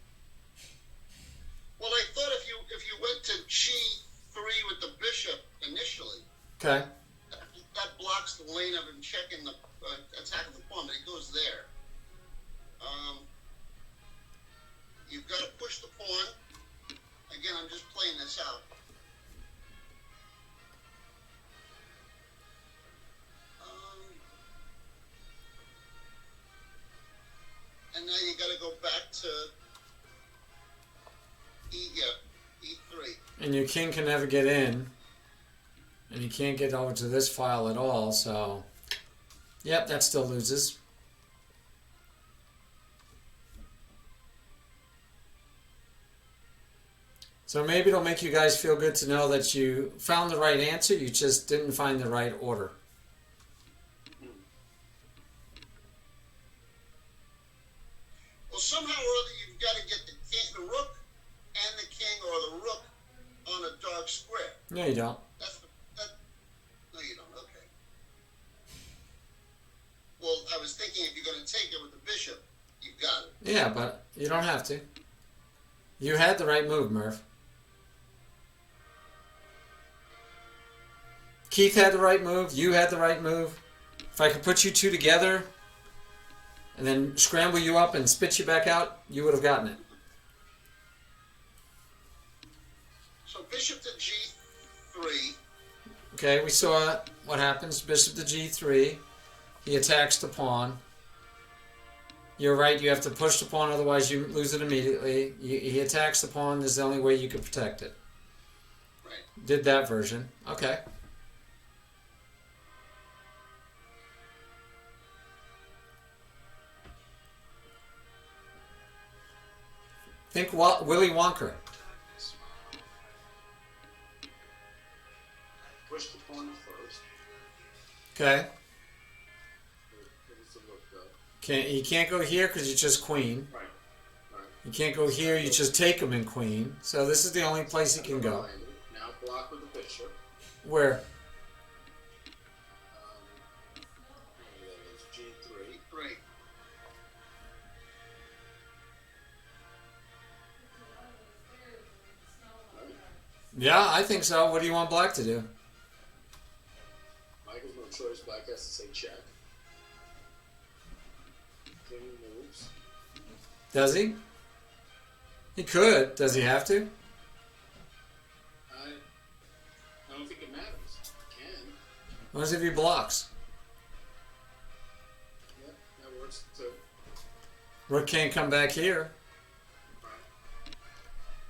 Well, I thought if you went to G3 with the bishop initially, Okay. that blocks the lane of him checking the attack of the pawn, but he goes there. You've got to push the pawn. Again, I'm just playing this out. And now you got to go back to E3. And your king can never get in. And he can't get over to this file at all, so... Yep, that still loses. So maybe it'll make you guys feel good to know that you found the right answer, you just didn't find the right order. Well, somehow or other, you've got to get the rook and the king, or the rook on a dark square. No, you don't. No, you don't. Okay. Well, I was thinking if you're going to take it with the bishop, you've got it. Yeah, but you don't have to. You had the right move, Murph. Keith had the right move. You had the right move. If I could put you two together and then scramble you up and spit you back out, you would have gotten it. So bishop to G3. Okay, we saw what happens. Bishop to G3. He attacks the pawn. You're right, you have to push the pawn, otherwise you lose it immediately. He attacks the pawn. This is the only way you can protect it. Right. Did that version. Okay. Think Willy Wonka. Push the pawn first. Okay. Give us a look though. You can't go here because you just queen. Right. Right. You can't go here, you just take him in queen. So this is the only place he can go. Now block with the bishop. Where? G3. Right. Yeah, I think so. What do you want black to do? Michael's no choice. Black has to say check. King moves. Does he? He could. Does he have to? I don't think it matters. He can. What if he blocks? Yeah, that works too. Rook can't come back here. Right.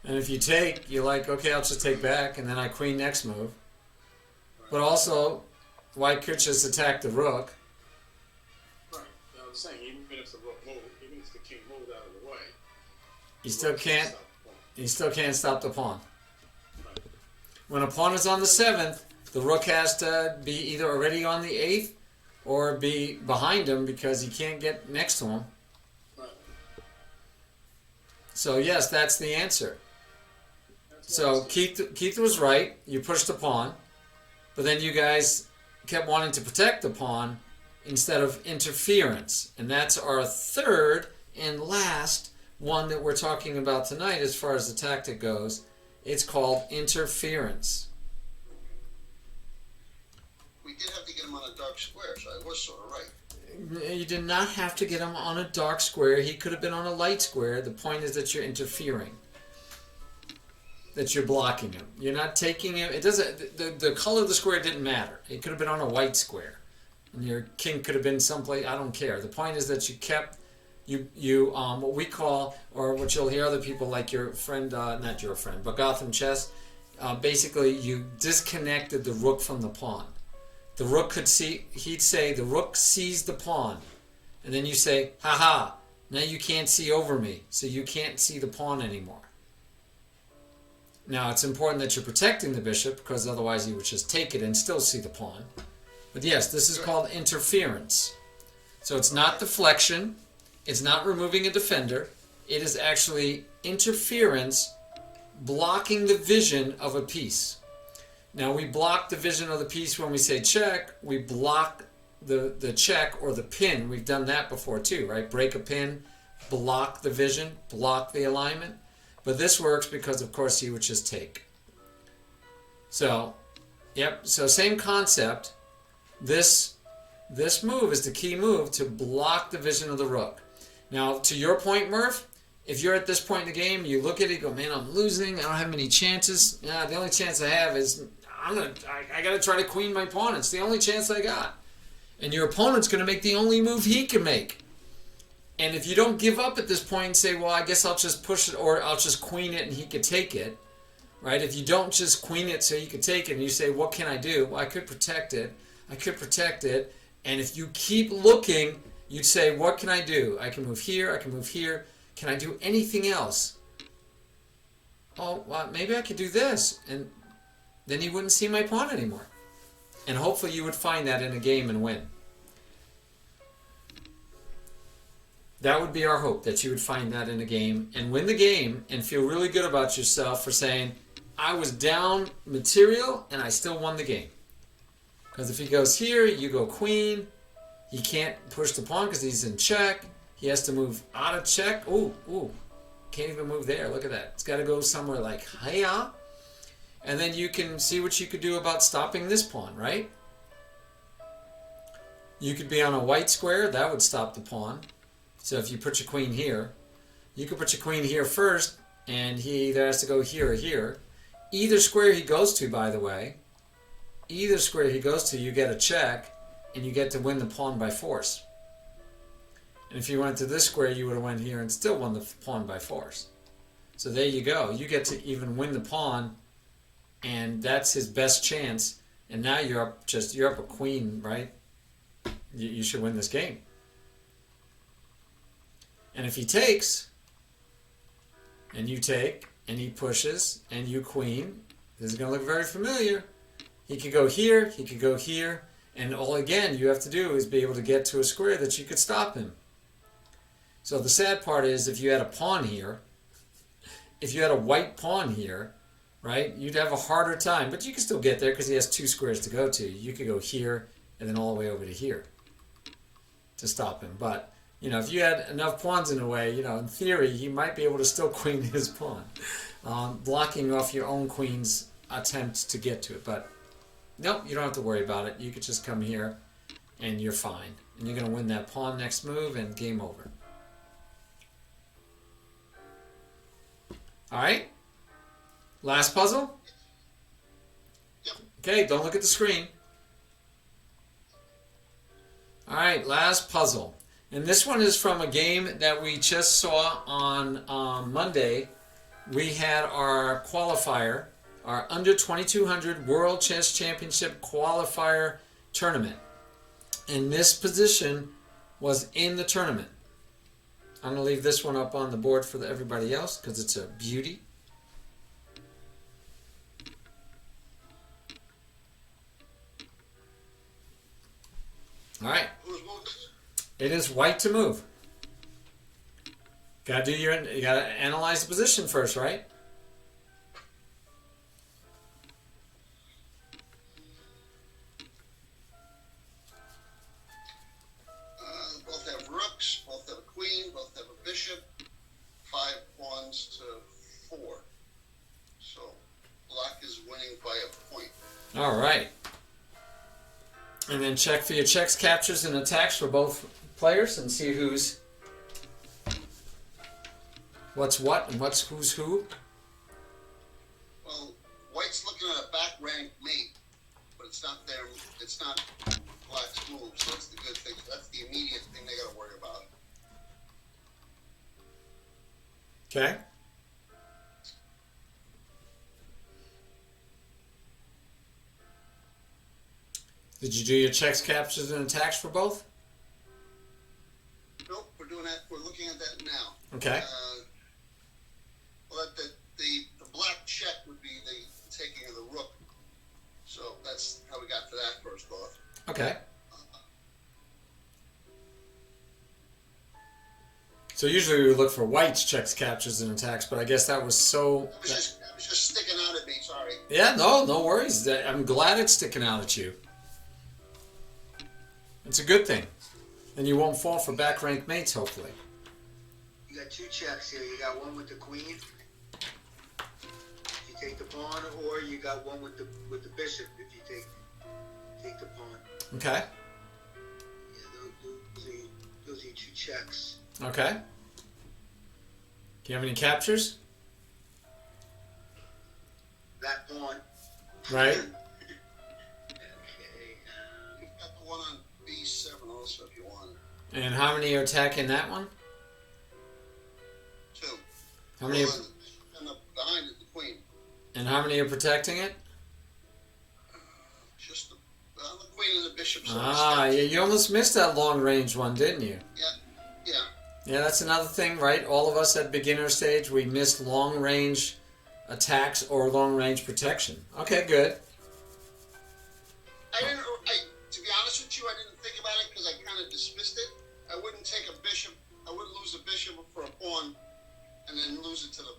And if you take, you're like, okay, I'll just take back, and then I queen next move. But also, white could just attack the rook. Right. Now I'm saying, even if the rook moved, even if the king moved out of the way, He still can't. stop the pawn. He still can't stop the pawn. Right. When a pawn is on the 7th, the rook has to be either already on the 8th or be behind him because he can't get next to him. Right. So yes, that's the answer. That's So what Keith was right. You pushed the pawn, but then you guys kept wanting to protect the pawn instead of interference, and that's our third and last one that we're talking about tonight as far as the tactic goes. It's called interference. We did have to get him on a dark square, so I was sort of right. You did not have to get him on a dark square. He could have been on a light square. The point is that you're interfering, that you're blocking him. You're not taking him. It doesn't. The color of the square didn't matter. It could have been on a white square, and your king could have been someplace. I don't care. The point is that you kept what we call, or what you'll hear other people like your friend, not your friend, but Gotham Chess. Basically, you disconnected the rook from the pawn. The rook could see. He'd say the rook sees the pawn, and then you say, "Ha ha! Now you can't see over me, so you can't see the pawn anymore." Now, it's important that you're protecting the bishop, because otherwise you would just take it and still see the pawn. But yes, this is called interference. So it's not deflection. It's not removing a defender. It is actually interference blocking the vision of a piece. Now we block the vision of the piece when we say check. We block the check or the pin. We've done that before too, right? Break a pin, block the vision, block the alignment. But this works because, of course, he would just take. So, yep, so same concept. This move is the key move to block the vision of the rook. Now, to your point, Murph, if you're at this point in the game, you look at it, you go, man, I'm losing. I don't have many chances. Yeah, the only chance I have is I got to try to queen my pawn. It's the only chance I got. And your opponent's going to make the only move he can make. And if you don't give up at this point and say, well, I guess I'll just push it or I'll just queen it and he could take it, right? If you don't just queen it so he could take it and you say, what can I do? Well, I could protect it. I could protect it. And if you keep looking, you'd say, what can I do? I can move here. I can move here. Can I do anything else? Oh, well, maybe I could do this. And then you wouldn't see my pawn anymore. And hopefully you would find that in a game and win. That would be our hope, that you would find that in a game and win the game and feel really good about yourself for saying, I was down material and I still won the game. Because if he goes here, you go queen. He can't push the pawn because he's in check. He has to move out of check. Ooh. Can't even move there. Look at that. It's got to go somewhere like hiya. And then you can see what you could do about stopping this pawn, right? You could be on a white square. That would stop the pawn. So if you put your queen here, you could put your queen here first, and he either has to go here or here. Either square he goes to, by the way, either square he goes to, you get a check, and you get to win the pawn by force. And if you went to this square, you would have went here and still won the pawn by force. So there you go. You get to even win the pawn, and that's his best chance. And now you're up a queen, right? You should win this game. And if he takes, and you take, and he pushes, and you queen, this is going to look very familiar. He could go here, he could go here, and all again you have to do is be able to get to a square that you could stop him. So the sad part is if you had a pawn here, if you had a white pawn here, right, you'd have a harder time, but you can still get there because he has two squares to go to. You could go here and then all the way over to here to stop him. But you know, if you had enough pawns in a way, you know, in theory, he might be able to still queen his pawn, blocking off your own queen's attempt to get to it. But nope, you don't have to worry about it. You could just come here, and you're fine. And you're going to win that pawn next move, and game over. All right? Last puzzle? Yep. Okay, don't look at the screen. All right, last puzzle. And this one is from a game that we just saw on Monday. We had our qualifier, our under 2200 World Chess Championship qualifier tournament. And this position was in the tournament. I'm going to leave this one up on the board for everybody else because it's a beauty. All right. It is white to move. You gotta analyze the position first, right? Both have rooks, both have a queen, both have a bishop, 5 pawns to 4. So black is winning by a point. All right. And then check for your checks, captures, and attacks for both players and see what's what and who's who. Well, white's looking at a back rank mate, but it's not their, it's not black's move, so that's the good thing. That's the immediate thing they got to worry about. Okay. Did you do your checks, captures, and attacks for both? Nope, we're doing that. We're looking at that now. Okay. Well, the black check would be the taking of the rook. So that's how we got to that first off. Okay. So usually we look for whites, checks, captures, and attacks, but I guess that was so... It was just sticking out at me, sorry. Yeah, no worries. I'm glad it's sticking out at you. It's a good thing. And you won't fall for back rank mates, hopefully. You got 2 checks here. You got one with the queen. If you take the pawn, or you got one with the bishop if you take the pawn. Okay. Yeah, those are your 2 checks. Okay. Do you have any captures? That pawn. Right. Okay. You've got the one on B7 also if you want. And how many are attacking that one? 2. How many? And behind it, the queen. And how many are protecting it? Just the queen and the bishop. Ah, you almost missed that long range one, didn't you? Yeah. Yeah, that's another thing, right? All of us at beginner stage, we missed long range attacks or long range protection. Okay, good. To be honest with you, I didn't think about it because I kind of dismissed it. I wouldn't take a bishop. I wouldn't lose a bishop for a pawn, and then lose it to the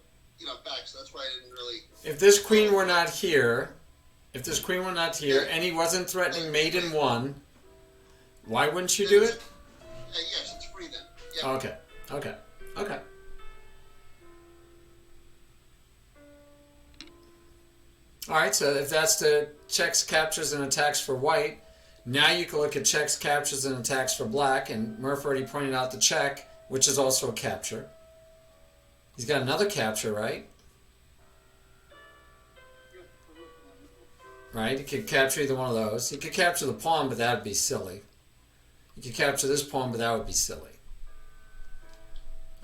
back. So that's why I didn't really. If this queen were not here, and he wasn't threatening mate in 1, why wouldn't you do it? Yes, it's free then. Yeah. Okay. All right, so if that's the checks, captures, and attacks for white, now you can look at checks, captures, and attacks for black, and Murph already pointed out the check, which is also a capture. He's got another capture, right? Right, he could capture either one of those. He could capture the pawn, but that would be silly. He could capture this pawn, but that would be silly.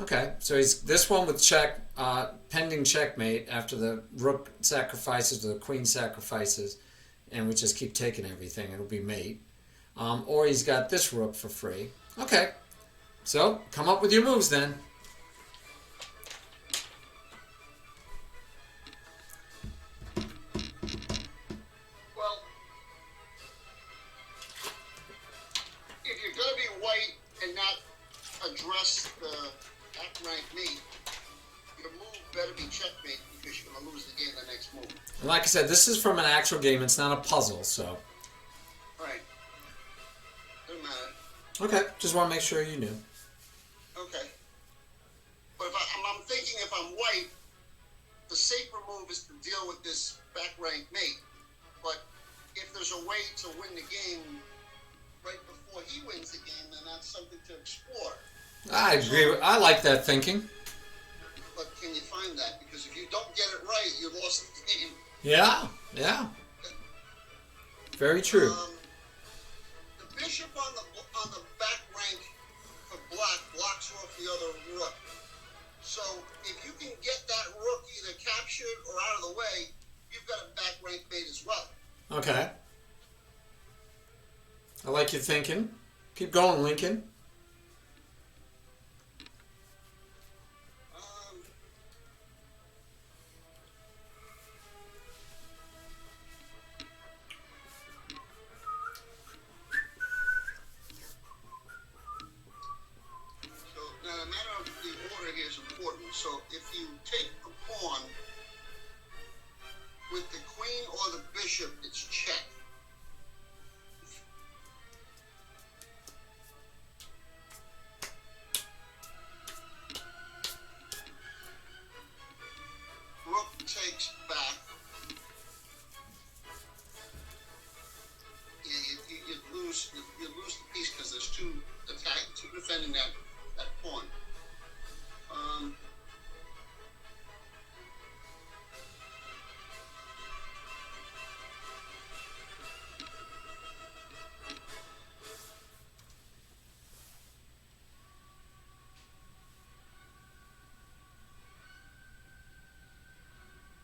Okay, so he's this one with check, pending checkmate after the rook sacrifices or the queen sacrifices, and we just keep taking everything. It'll be mate. Or he's got this rook for free. Okay, so come up with your moves then. Well, if you're going to be white and not address the back rank mate, your move better be checkmate because you're going to lose the game the next move. And like I said, this is from an actual game. It's not a puzzle, so. Right. Doesn't matter. Okay, just want to make sure you knew. Okay. But if I'm thinking if I'm white, the safer move is to deal with this back rank mate. But if there's a way to win the game right before he wins the game, then that's something to explore. I agree. I like that thinking. But can you find that? Because if you don't get it right, you lost the game. Yeah. Very true. The bishop on the back rank for black blocks off the other rook. So if you can get that rook either captured or out of the way, you've got a back rank mate as well. Okay. I like your thinking. Keep going, Lincoln. Now, the matter of the order here is important. So, if you take the pawn with the queen or the bishop, it's check. Rook takes back. Yeah, you lose the piece because there's two defending that pawn.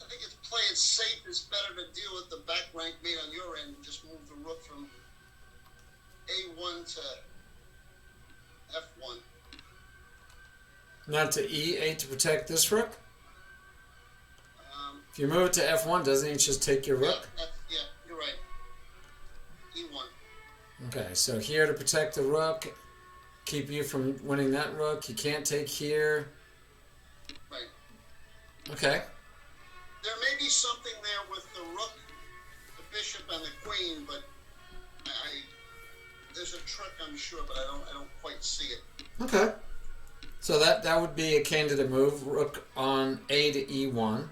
I think it's play it safe. It's better to deal with the back rank mate on your end and just move the rook from A1 to F1. Not to E8 to protect this rook? If you move it to F1, doesn't it just take your rook? Yeah, you're right. E1. Okay, so here to protect the rook, keep you from winning that rook. You can't take here. Right. Okay. There may be something there with the rook, the bishop, and the queen, but there's a trick, I'm sure, but I don't quite see it. Okay. So that would be a candidate move. Rook on A to E1.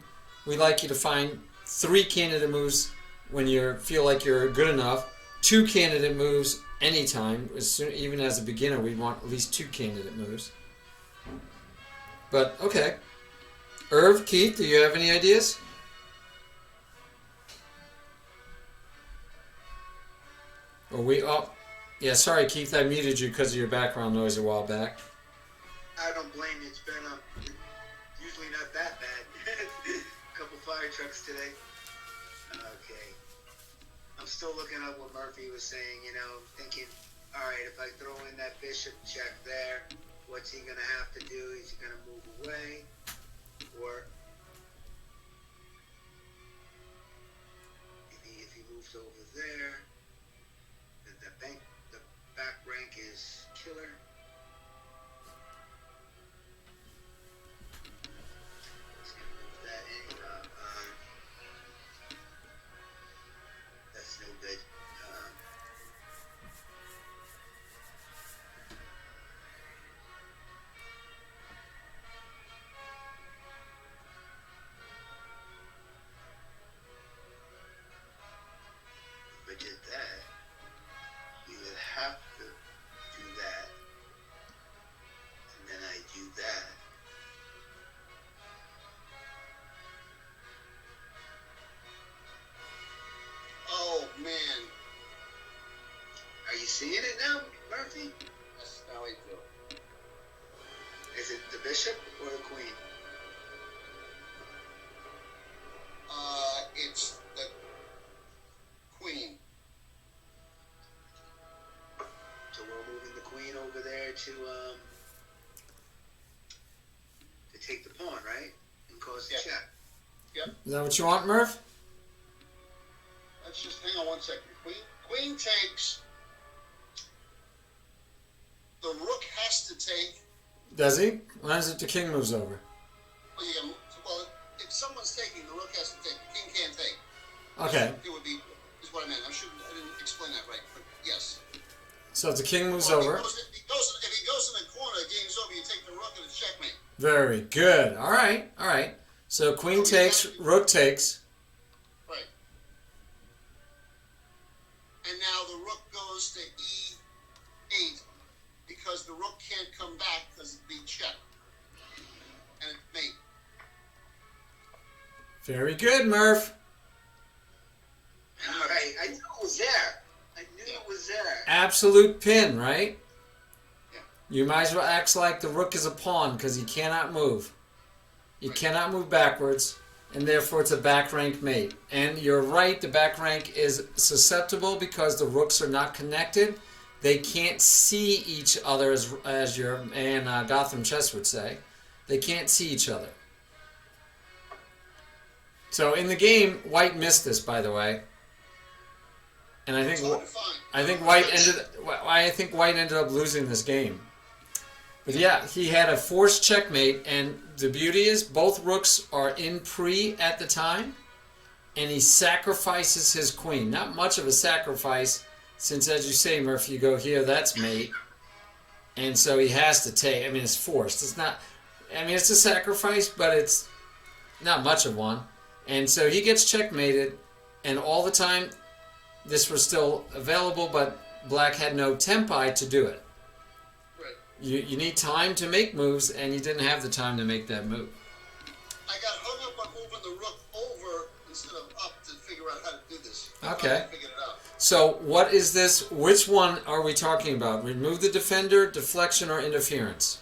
We like you to find 3 candidate moves when you feel like you're good enough. 2 candidate moves anytime. Even as a beginner, we want at least 2 candidate moves. But okay. Irv, Keith, do you have any ideas? Yeah, sorry, Keith, I muted you because of your background noise a while back. I don't blame you. It's been usually not that bad. A couple fire trucks today. Okay. I'm still looking up what Murphy was saying, thinking, all right, if I throw in that bishop check there, what's he going to have to do? Is he going to move away? Or if he moves over there, then the back rank is killer. That's no good. If I did that, you would have to do that, and then I do that. Oh, man. Are you seeing it now, Murphy? Yes, now I do. Is it the bishop or the queen? It's the queen. So we're moving the queen over there to take the pawn, right? And cause the Yeah. check. Yep. Is that what you want, Murph? Let's just hang on one second. Queen takes. The rook has to take. Does he? When is it the king moves over? Well, if someone's taking, the rook has to take. The king can't take. Okay. It would be, is what I meant. I didn't explain that right, but yes. So if the king moves Well, over. If he goes in the corner, the game's over. You take the rook and it's checkmate. Very good. All right. All right. So queen takes, rook takes. Right. And now the rook goes to E8 because the rook can't come back because it'd be check. And it's mate. Very good, Murph. All right, I knew it was there. It was there. Absolute pin, right? Yeah. You might as well act like the rook is a pawn because he cannot move. You cannot move backwards, and therefore it's a back rank mate. And you're right, the back rank is susceptible because the rooks are not connected. They can't see each other, as your man Gotham Chess would say. They can't see each other. So in the game, White missed this, by the way. And I think White ended up losing this game. But yeah, he had a forced checkmate, and the beauty is both rooks are in pre at the time, and he sacrifices his queen. Not much of a sacrifice, since as you say, Murphy, you go here, that's mate. And so he has to take. I mean, it's forced. It's not. I mean, it's a sacrifice, but it's not much of one. And so he gets checkmated, and all the time this was still available, but black had no tempi to do it. Right. You need time to make moves, and you didn't have the time to make that move. I got hung up on moving the rook over instead of up to figure out how to do this. Okay. I figured it out. So what is this? Which one are we talking about? Remove the defender, deflection, or interference?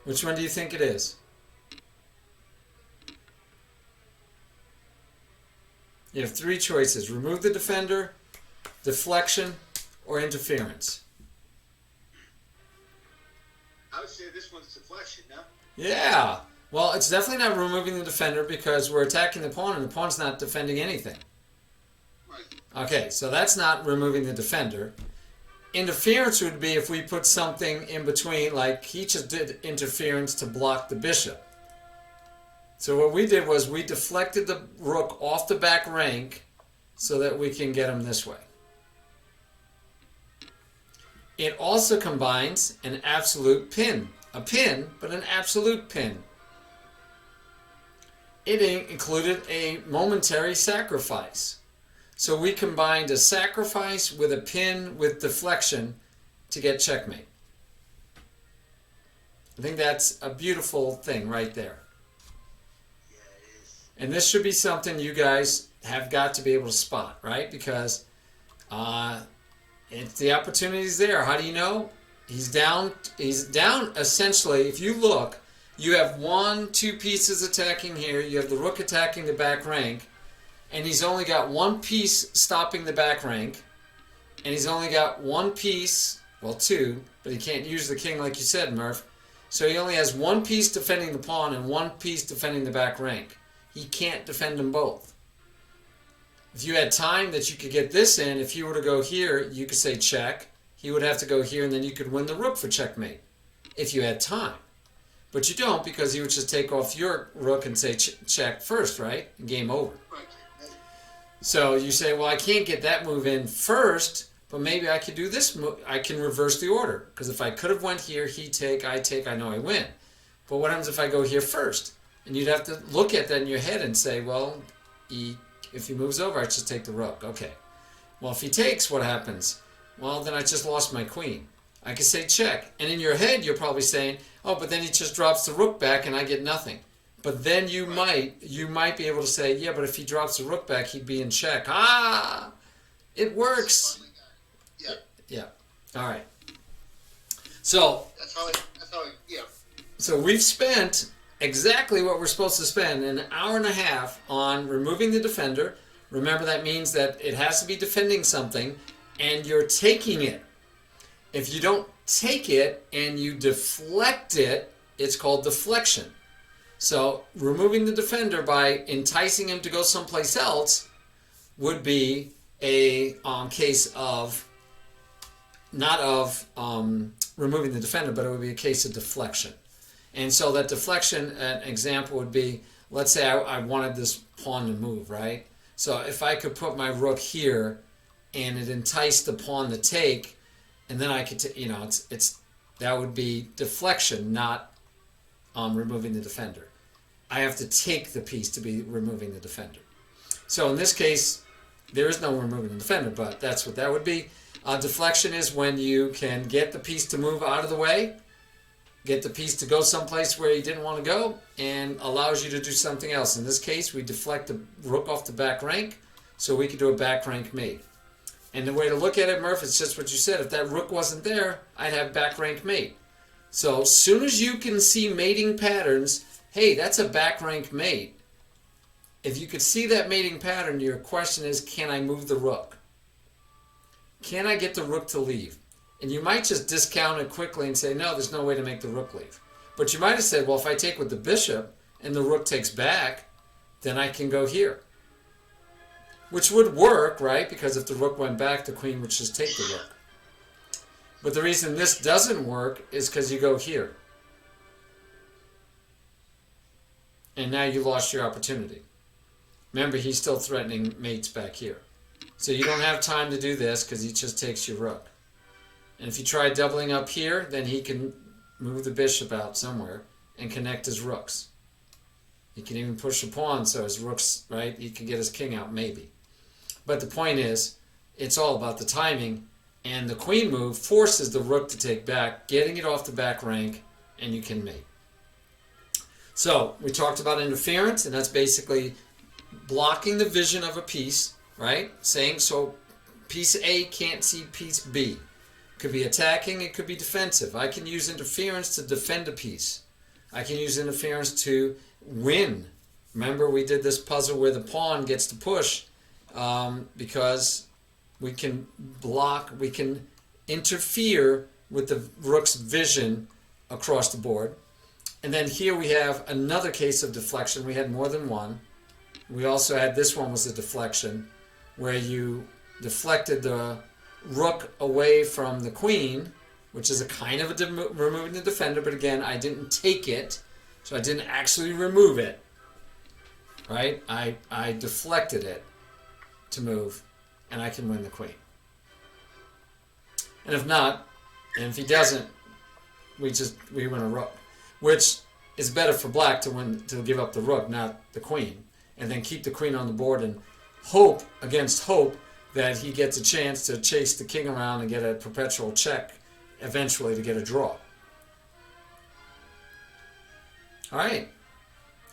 Which one do you think it is? You have 3 choices. Remove the defender, deflection, or interference. I would say this one's deflection, no? Yeah. Well, it's definitely not removing the defender because we're attacking the pawn and the pawn's not defending anything. Okay, so that's not removing the defender. Interference would be if we put something in between, like he just did interference to block the bishop. So what we did was we deflected the rook off the back rank so that we can get him this way. It also combines an absolute pin. A pin, but an absolute pin. It included a momentary sacrifice. So we combined a sacrifice with a pin with deflection to get checkmate. I think that's a beautiful thing right there. Yeah, it is. And this should be something you guys have got to be able to spot, right? Because it's the opportunity's there. How do you know? He's down essentially. If you look, you have 1, 2 pieces attacking here. You have the rook attacking the back rank. And he's only got 1 piece stopping the back rank. And he's only got 1 piece, well 2, but he can't use the king like you said, Murph. So he only has 1 piece defending the pawn and 1 piece defending the back rank. He can't defend them both. If you had time that you could get this in, if he were to go here, you could say check. He would have to go here and then you could win the rook for checkmate. If you had time. But you don't, because he would just take off your rook and say check first, right? Game over. Right. So you say, well, I can't get that move in first, but maybe I could do this move. I can reverse the order. Because if I could have went here, he take, I know I win. But what happens if I go here first? And you'd have to look at that in your head and say, well, if he moves over, I just take the rook. Okay. Well, if he takes, what happens? Well, then I just lost my queen. I could say check. And in your head, you're probably saying, oh, but then he just drops the rook back and I get nothing. But then you might be able to say, yeah, but if he drops the rook back, he'd be in check. Ah, it works. Yeah. Yeah. All right. So That's how yeah. So we've spent exactly what we're supposed to spend, an hour and a half on removing the defender. Remember, that means that it has to be defending something and you're taking it. If you don't take it and you deflect it, it's called deflection. So removing the defender by enticing him to go someplace else would be a case of, not of removing the defender, but it would be a case of deflection. And so that deflection, an example would be, let's say I wanted this pawn to move, right? So if I could put my rook here and it enticed the pawn to take, and then I could, that would be deflection, not removing the defender. I have to take the piece to be removing the defender. So in this case, there is no removing the defender, but that's what that would be. Deflection is when you can get the piece to move out of the way, get the piece to go someplace where you didn't want to go, and allows you to do something else. In this case, we deflect the rook off the back rank, so we could do a back rank mate. And the way to look at it, Murph, it's just what you said. If that rook wasn't there, I'd have back rank mate. So as soon as you can see mating patterns, hey, that's a back rank mate. If you could see that mating pattern, your question is, can I move the rook? Can I get the rook to leave? And you might just discount it quickly and say, no, there's no way to make the rook leave. But you might have said, well, if I take with the bishop and the rook takes back, then I can go here. Which would work, right? Because if the rook went back, the queen would just take the rook. But the reason this doesn't work is because you go here. And now you lost your opportunity. Remember, he's still threatening mates back here. So you don't have time to do this because he just takes your rook. And if you try doubling up here, then he can move the bishop out somewhere and connect his rooks. He can even push a pawn so his rooks, right? He can get his king out maybe. But the point is, it's all about the timing. And the queen move forces the rook to take back, getting it off the back rank, and you can mate. So we talked about interference, and that's basically blocking the vision of a piece, right? Saying, so piece A can't see piece B. It could be attacking, it could be defensive. I can use interference to defend a piece. I can use interference to win. Remember, we did this puzzle where the pawn gets to push because we can block, we can interfere with the rook's vision across the board. And then here we have another case of deflection. We had more than one. We also had, this one was a deflection where you deflected the rook away from the queen, which is a kind of removing the defender, but again, I didn't take it, so I didn't actually remove it, right? I deflected it to move, and I can win the queen. And if not, and if he doesn't, we win a rook, which is better for black to give up the rook, not the queen, and then keep the queen on the board and hope against hope that he gets a chance to chase the king around and get a perpetual check eventually to get a draw. All right.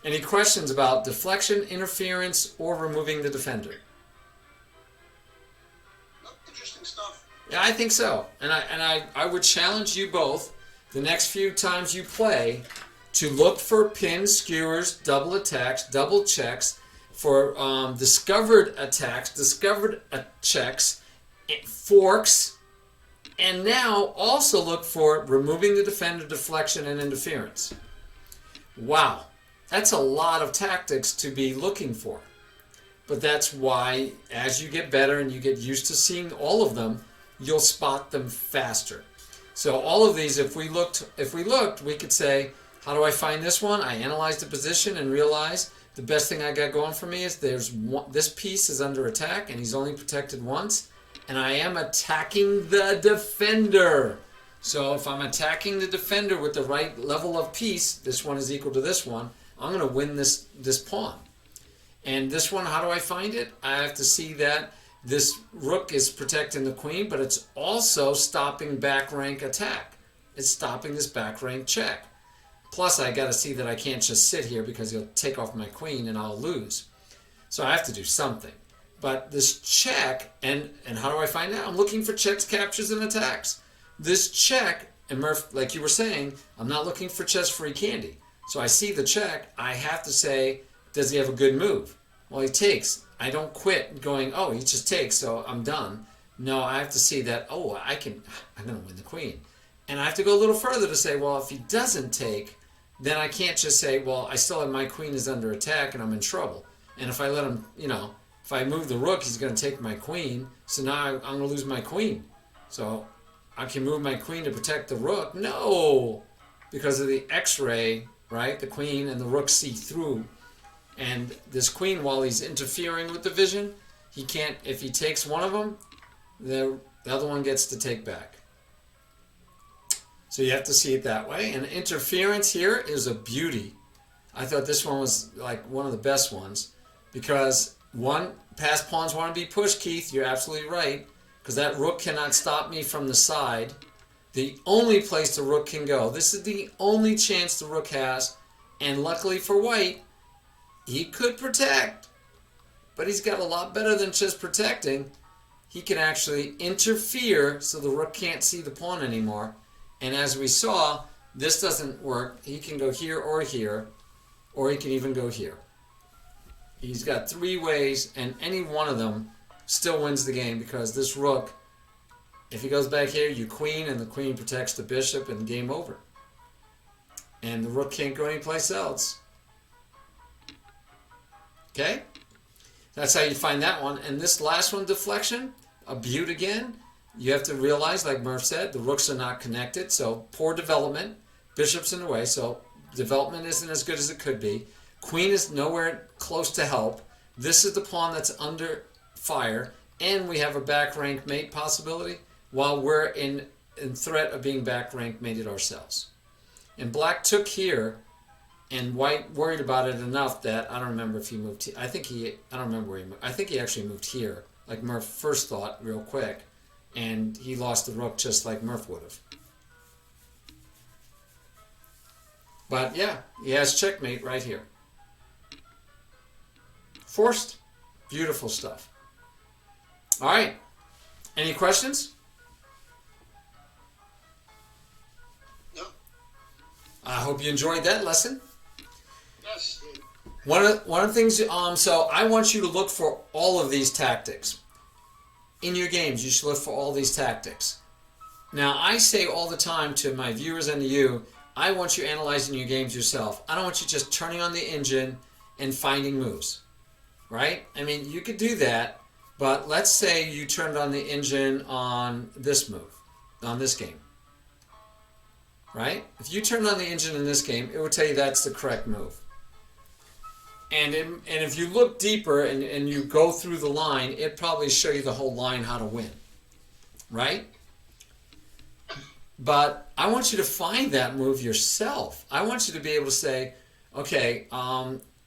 Any questions about deflection, interference, or removing the defender? Interesting stuff. Yeah, I think so. And I would challenge you both the next few times you play to look for pins, skewers, double attacks, double checks, for discovered attacks, discovered checks, forks, and now also look for removing the defender, deflection, and interference. Wow, that's a lot of tactics to be looking for. But that's why, as you get better and you get used to seeing all of them, you'll spot them faster. So all of these, if we looked, we could say, how do I find this one? I analyze the position and realize the best thing I got going for me is this piece is under attack and he's only protected once, and I am attacking the defender. So if I'm attacking the defender with the right level of piece, this one is equal to this one, I'm going to win this pawn. And this one, how do I find it? I have to see that this rook is protecting the queen, but it's also stopping back rank attack. It's stopping this back rank check. Plus, I got to see that I can't just sit here because he'll take off my queen and I'll lose. So I have to do something. But this check, and how do I find out? I'm looking for checks, captures, and attacks. This check, and Murph, like you were saying, I'm not looking for chess free candy. So I see the check, I have to say, does he have a good move? Well, he takes. I don't quit going, oh, he just takes, so I'm done. No, I have to see that, oh, I'm going to win the queen. And I have to go a little further to say, well, if he doesn't take, then I can't just say, well, I still have my queen is under attack and I'm in trouble. And if I let him, if I move the rook, he's going to take my queen. So now I'm going to lose my queen. So I can move my queen to protect the rook. No, because of the X-ray, right? The queen and the rook see through. And this queen, while he's interfering with the vision, he can't, if he takes one of them, the other one gets to take back. So you have to see it that way. And interference here is a beauty. I thought this one was like one of the best ones because past pawns want to be pushed, Keith. You're absolutely right, because that rook cannot stop me from the side. The only place the rook can go. This is the only chance the rook has. And luckily for white, he could protect, but he's got a lot better than just protecting. He can actually interfere so the rook can't see the pawn anymore. And as we saw, this doesn't work. He can go here, or he can even go here. He's got 3 ways, and any one of them still wins the game because this rook, if he goes back here, you queen, and the queen protects the bishop, and game over. And the rook can't go anyplace else. Okay? That's how you find that one. And this last one, deflection, abute again. You have to realize, like Murph said, the rooks are not connected, so poor development. Bishop's in the way, so development isn't as good as it could be. Queen is nowhere close to help. This is the pawn that's under fire, and we have a back rank mate possibility while we're in threat of being back rank mated ourselves. And black took here, and white worried about it enough that I don't remember if he moved here. I don't remember where he moved. I think he actually moved here, like Murph first thought, real quick. And he lost the rook just like Murph would have. But yeah, he has checkmate right here. Forced. Beautiful stuff. All right. Any questions? No. I hope you enjoyed that lesson. Yes. One of the things, so I want you to look for all of these tactics. In your games, you should look for all these tactics. Now, I say all the time to my viewers and to you, I want you analyzing your games yourself. I don't want you just turning on the engine and finding moves, right? I mean, you could do that, But let's say you turned on the engine on this move, on this game. Right? If you turned on the engine in this game, it would tell you that's the correct move. And if you look deeper and you go through the line, it'd probably show you the whole line how to win. Right? But I want you to find that move yourself. I want you to be able to say, okay,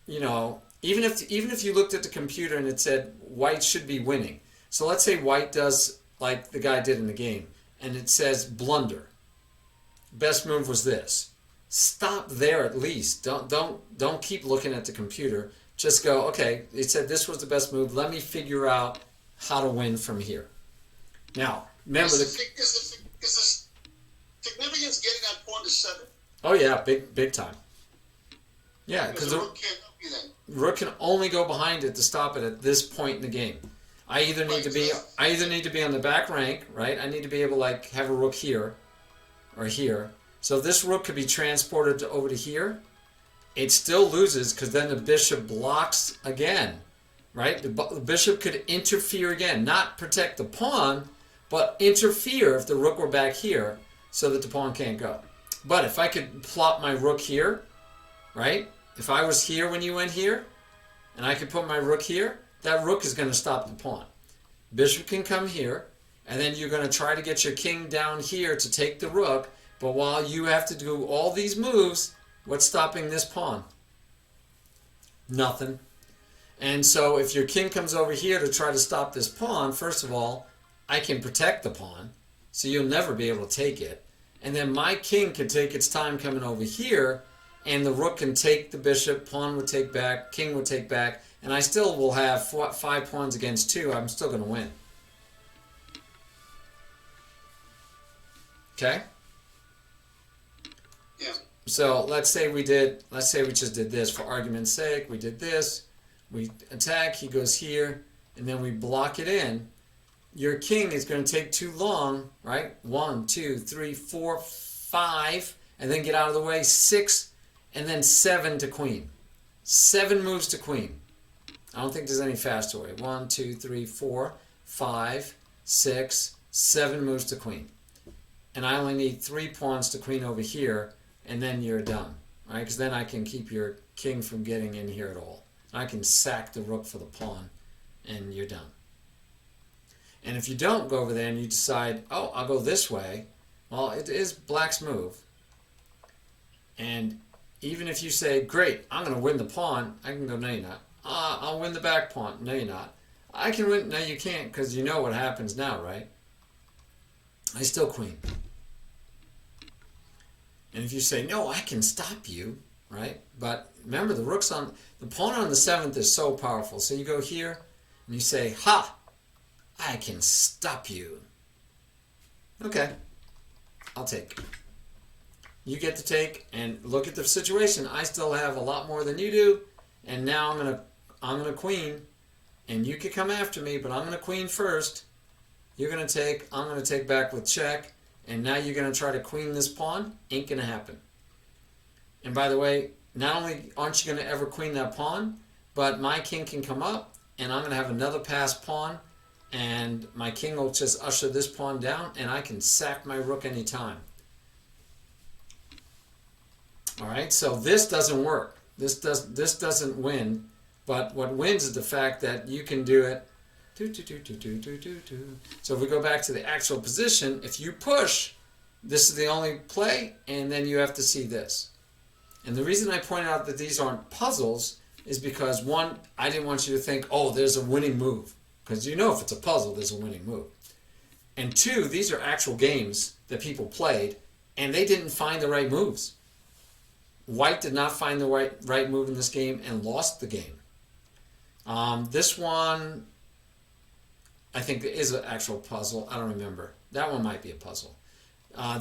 you know, even if you looked at the computer and it said white should be winning. So let's say white does like the guy did in the game, and it says blunder. Best move was this. Stop there at least. Don't keep looking at the computer. Just go, okay, it said this was the best move. Let me figure out how to win from here. Now, remember is the significance getting that pawn to 7? Oh yeah, big time. Yeah, because the rook can't help you then. Rook can only go behind it to stop it at this point in the game. I either need to be on the back rank, right? I need to be able to like have a rook here or here. So if this rook could be transported over to here, it still loses because then the bishop blocks again, right? The bishop could interfere again, not protect the pawn, but interfere if the rook were back here so that the pawn can't go. But if I could plop my rook here, right? If I was here when you went here, and I could put my rook here, that rook is going to stop the pawn. Bishop can come here, and then you're going to try to get your king down here to take the rook, but while you have to do all these moves, what's stopping this pawn? Nothing. And so if your king comes over here to try to stop this pawn, first of all, I can protect the pawn, so you'll never be able to take it. And then my king could take its time coming over here, and the rook can take the bishop, pawn would take back, king would take back, and I still will have 5 pawns against 2. I'm still going to win. Okay? Yeah. So let's say we just did this for argument's sake. We did this. We attack, he goes here, and then we block it in. Your king is going to take too long, right? 1, 2, 3, 4, 5, and then get out of the way. 6, and then 7 to queen. 7 moves to queen. I don't think there's any faster way. 1, 2, 3, 4, 5, 6, 7 moves to queen. And I only need 3 pawns to queen over here, and then you're done, right? Because then I can keep your king from getting in here at all. I can sack the rook for the pawn, and you're done. And if you don't go over there and you decide, oh, I'll go this way, well, it is black's move. And even if you say, great, I'm going to win the pawn, I can go, no, you're not. I'll win the back pawn. No, you're not. I can win. No, you can't, because you know what happens now, right? I still queen. And if you say, no, I can stop you, right? But remember, the pawn on the 7th is so powerful. So you go here, and you say, ha, I can stop you. Okay, I'll take. You get to take, and look at the situation. I still have a lot more than you do, and now I'm gonna queen, and you can come after me, but I'm gonna queen first. You're gonna take. I'm gonna take back with check, and now you're gonna try to queen this pawn. Ain't gonna happen. And by the way, not only aren't you gonna ever queen that pawn, but my king can come up, and I'm gonna have another passed pawn, and my king will just usher this pawn down, and I can sack my rook anytime. All right, so this doesn't work. This doesn't win, but what wins is the fact that you can do it. So if we go back to the actual position, if you push, this is the only play, and then you have to see this. And the reason I point out that these aren't puzzles is because, one, I didn't want you to think, oh, there's a winning move. Because you know if it's a puzzle, there's a winning move. And 2, these are actual games that people played, and they didn't find the right moves. White did not find the right move in this game and lost the game. This one, I think, is an actual puzzle. I don't remember. That one might be a puzzle.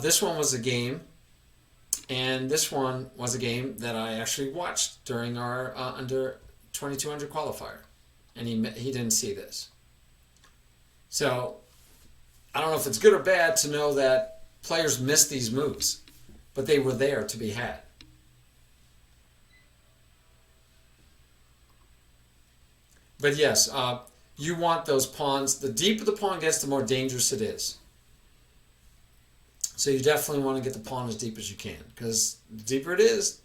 This one was a game, and this one was a game that I actually watched during our under 2200 qualifier, and he didn't see this. So I don't know if it's good or bad to know that players miss these moves, but they were there to be had. But yes, you want those pawns. The deeper the pawn gets, the more dangerous it is. So you definitely want to get the pawn as deep as you can, because the deeper it is,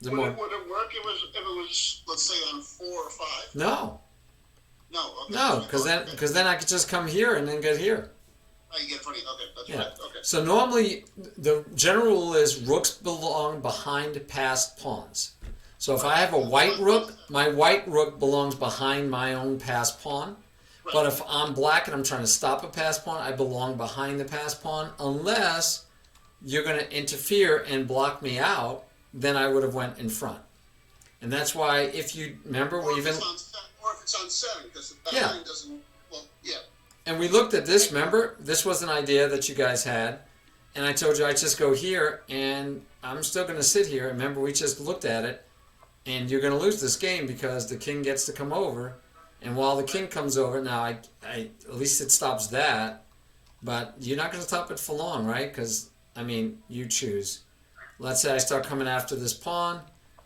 the more. Would it work if it was, let's say, on 4 or 5? No. No. Okay. No, because then I could just come here and then get here. Oh, you get funny. Okay, that's Yeah. right. Okay. So normally, the general rule is rooks belong behind passed pawns. So if I have a white rook, my white rook belongs behind my own passed pawn. Right. But if I'm black and I'm trying to stop a passed pawn, I belong behind the passed pawn. Unless you're going to interfere and block me out, then I would have went in front. And that's why, if you remember, Or we if even... it's on 7, because the back Yeah. line doesn't... Well, yeah. And we looked at this, remember? This was an idea that you guys had. And I told you I'd just go here, and I'm still going to sit here. Remember, we just looked at it. And you're going to lose this game because the king gets to come over. And while the king comes over, now I at least it stops that. But you're not going to stop it for long, right? Because, I mean, you choose. Let's say I start coming after this pawn.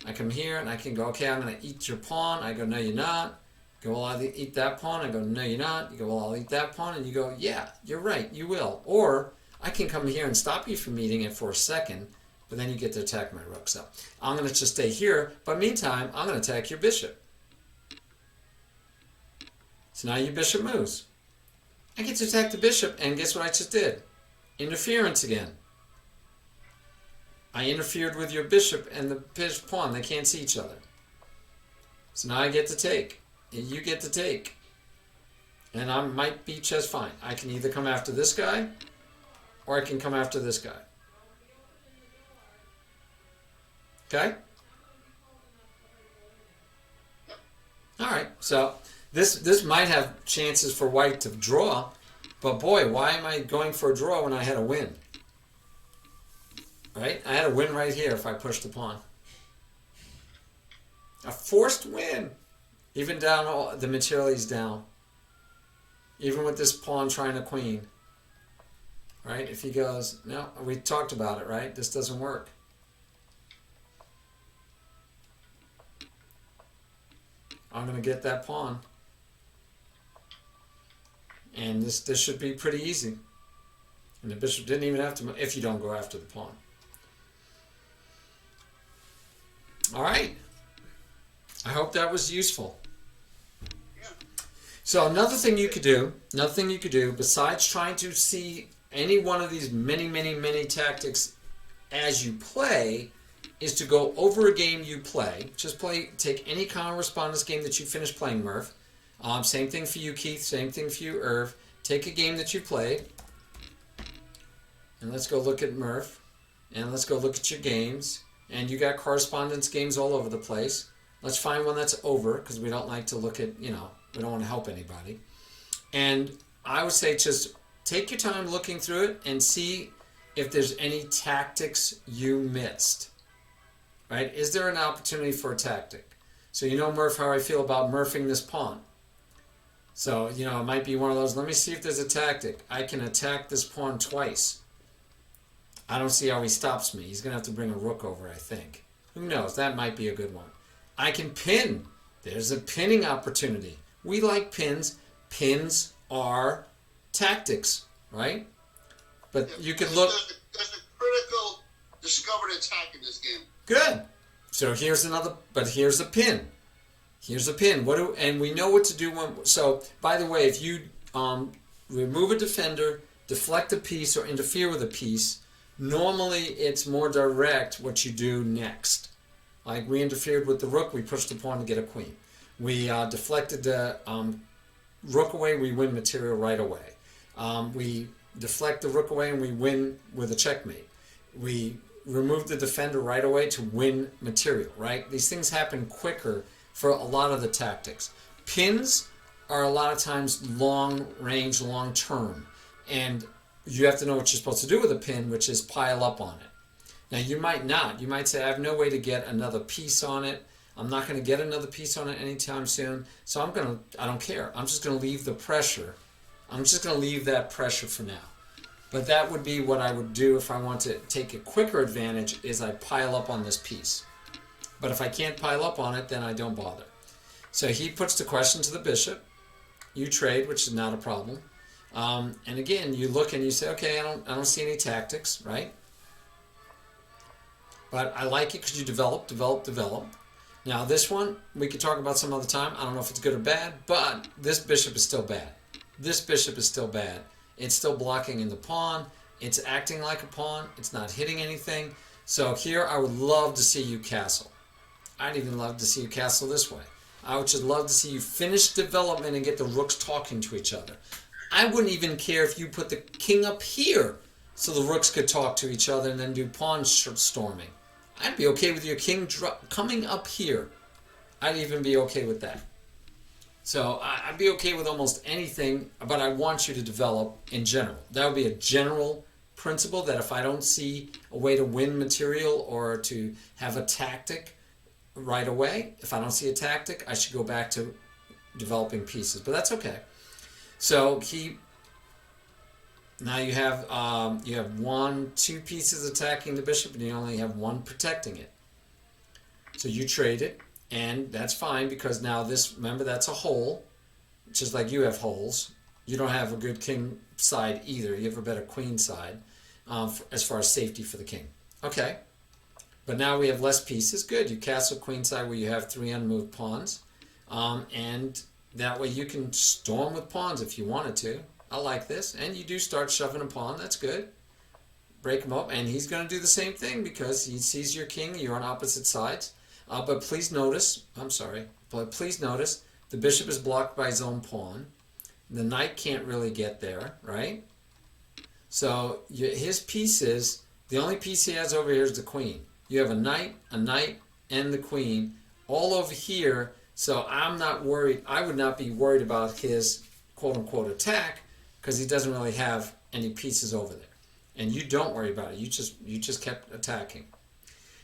I come here, and I can go, okay, I'm going to eat your pawn. I go, no, you're not. Go, well, I'll eat that pawn. I go, no, you're not. You go, well, I'll eat that pawn. And you go, yeah, you're right, you will. Or I can come here and stop you from eating it for a second, but then you get to attack my rook. So I'm going to just stay here, but meantime, I'm going to attack your bishop. So now your bishop moves. I get to attack the bishop, and guess what I just did? Interference again. I interfered with your bishop and the bishop pawn. They can't see each other. So now I get to take. And you get to take. And I might beat just fine. I can either come after this guy, or I can come after this guy. Okay? Alright, so this might have chances for white to draw, but boy, why am I going for a draw when I had a win? Right? I had a win right here if I pushed the pawn. A forced win. Even down, the material is down. Even with this pawn trying to queen. Right? If he goes, no, we talked about it, right? This doesn't work. I'm going to get that pawn. And this should be pretty easy. And the bishop didn't even have to, if you don't go after the pawn. All right. I hope that was useful. So another thing you could do, besides trying to see any one of these many tactics as you play, is to go over a game you play. Just take any correspondence game that you finish playing, Murph. Same thing for you, Keith. Same thing for you, Irv. Take a game that you played. And let's go look at Murph. And let's go look at your games. And you got correspondence games all over the place. Let's find one that's over, because we don't like to look at, we don't want to help anybody. And I would say just take your time looking through it and see if there's any tactics you missed. Right? Is there an opportunity for a tactic? So Murph, how I feel about Murphing this pawn. So, it might be one of those, let me see if there's a tactic. I can attack this pawn twice. I don't see how he stops me. He's going to have to bring a rook over, I think. Who knows? That might be a good one. I can pin. There's a pinning opportunity. We like pins. Pins are tactics, right? But you could look... There's a critical discovered attack in this game. Good. So here's another... But here's a pin. Here's a pin. And we know what to do when... So, by the way, if you remove a defender, deflect a piece, or interfere with a piece, normally it's more direct what you do next. Like we interfered with the rook, we pushed the pawn to get a queen. We deflected the rook away, we win material right away. We deflect the rook away and we win with a checkmate. We remove the defender right away to win material, right? These things happen quicker for a lot of the tactics. Pins are a lot of times long range, long term. And you have to know what you're supposed to do with a pin, which is pile up on it. Now you might not. You might say, I have no way to get another piece on it. I'm not going to get another piece on it anytime soon. So I don't care. I'm just going to leave the pressure. I'm just going to leave that pressure for now. But that would be what I would do if I want to take a quicker advantage, is I pile up on this piece. But if I can't pile up on it, then I don't bother. So he puts the question to the bishop. You trade, which is not a problem. And again, you look and you say, okay, I don't see any tactics, right? But I like it because you develop. Now this one, we could talk about some other time. I don't know if it's good or bad, but this bishop is still bad. This bishop is still bad. It's still blocking in the pawn. It's acting like a pawn. It's not hitting anything. So here I would love to see you castle. I'd even love to see you castle this way. I would just love to see you finish development and get the rooks talking to each other. I wouldn't even care if you put the king up here so the rooks could talk to each other and then do pawn storming. I'd be okay with your king coming up here. I'd even be okay with that. So I'd be okay with almost anything, but I want you to develop in general. That would be a general principle that if I don't see a way to win material or to have a tactic right away, if I don't see a tactic, I should go back to developing pieces. But that's okay. So now you have 2 pieces attacking the bishop, and you only have 1 protecting it. So you trade it, and that's fine because now remember, that's a hole, just like you have holes. You don't have a good king side either. You have a better queen side as far as safety for the king. Okay, but now we have less pieces. Good, you castle queen side where you have 3 unmoved pawns, and that way you can storm with pawns if you wanted to. I like this. And you do start shoving a pawn. That's good. Break him up. And he's going to do the same thing because he sees your king. You're on opposite sides. But please notice, please notice the bishop is blocked by his own pawn. The knight can't really get there, right? So his pieces, the only piece he has over here is the queen. You have a knight, and the queen all over here. So I'm not worried. I would not be worried about his quote-unquote attack because he doesn't really have any pieces over there. And you don't worry about it. You just kept attacking.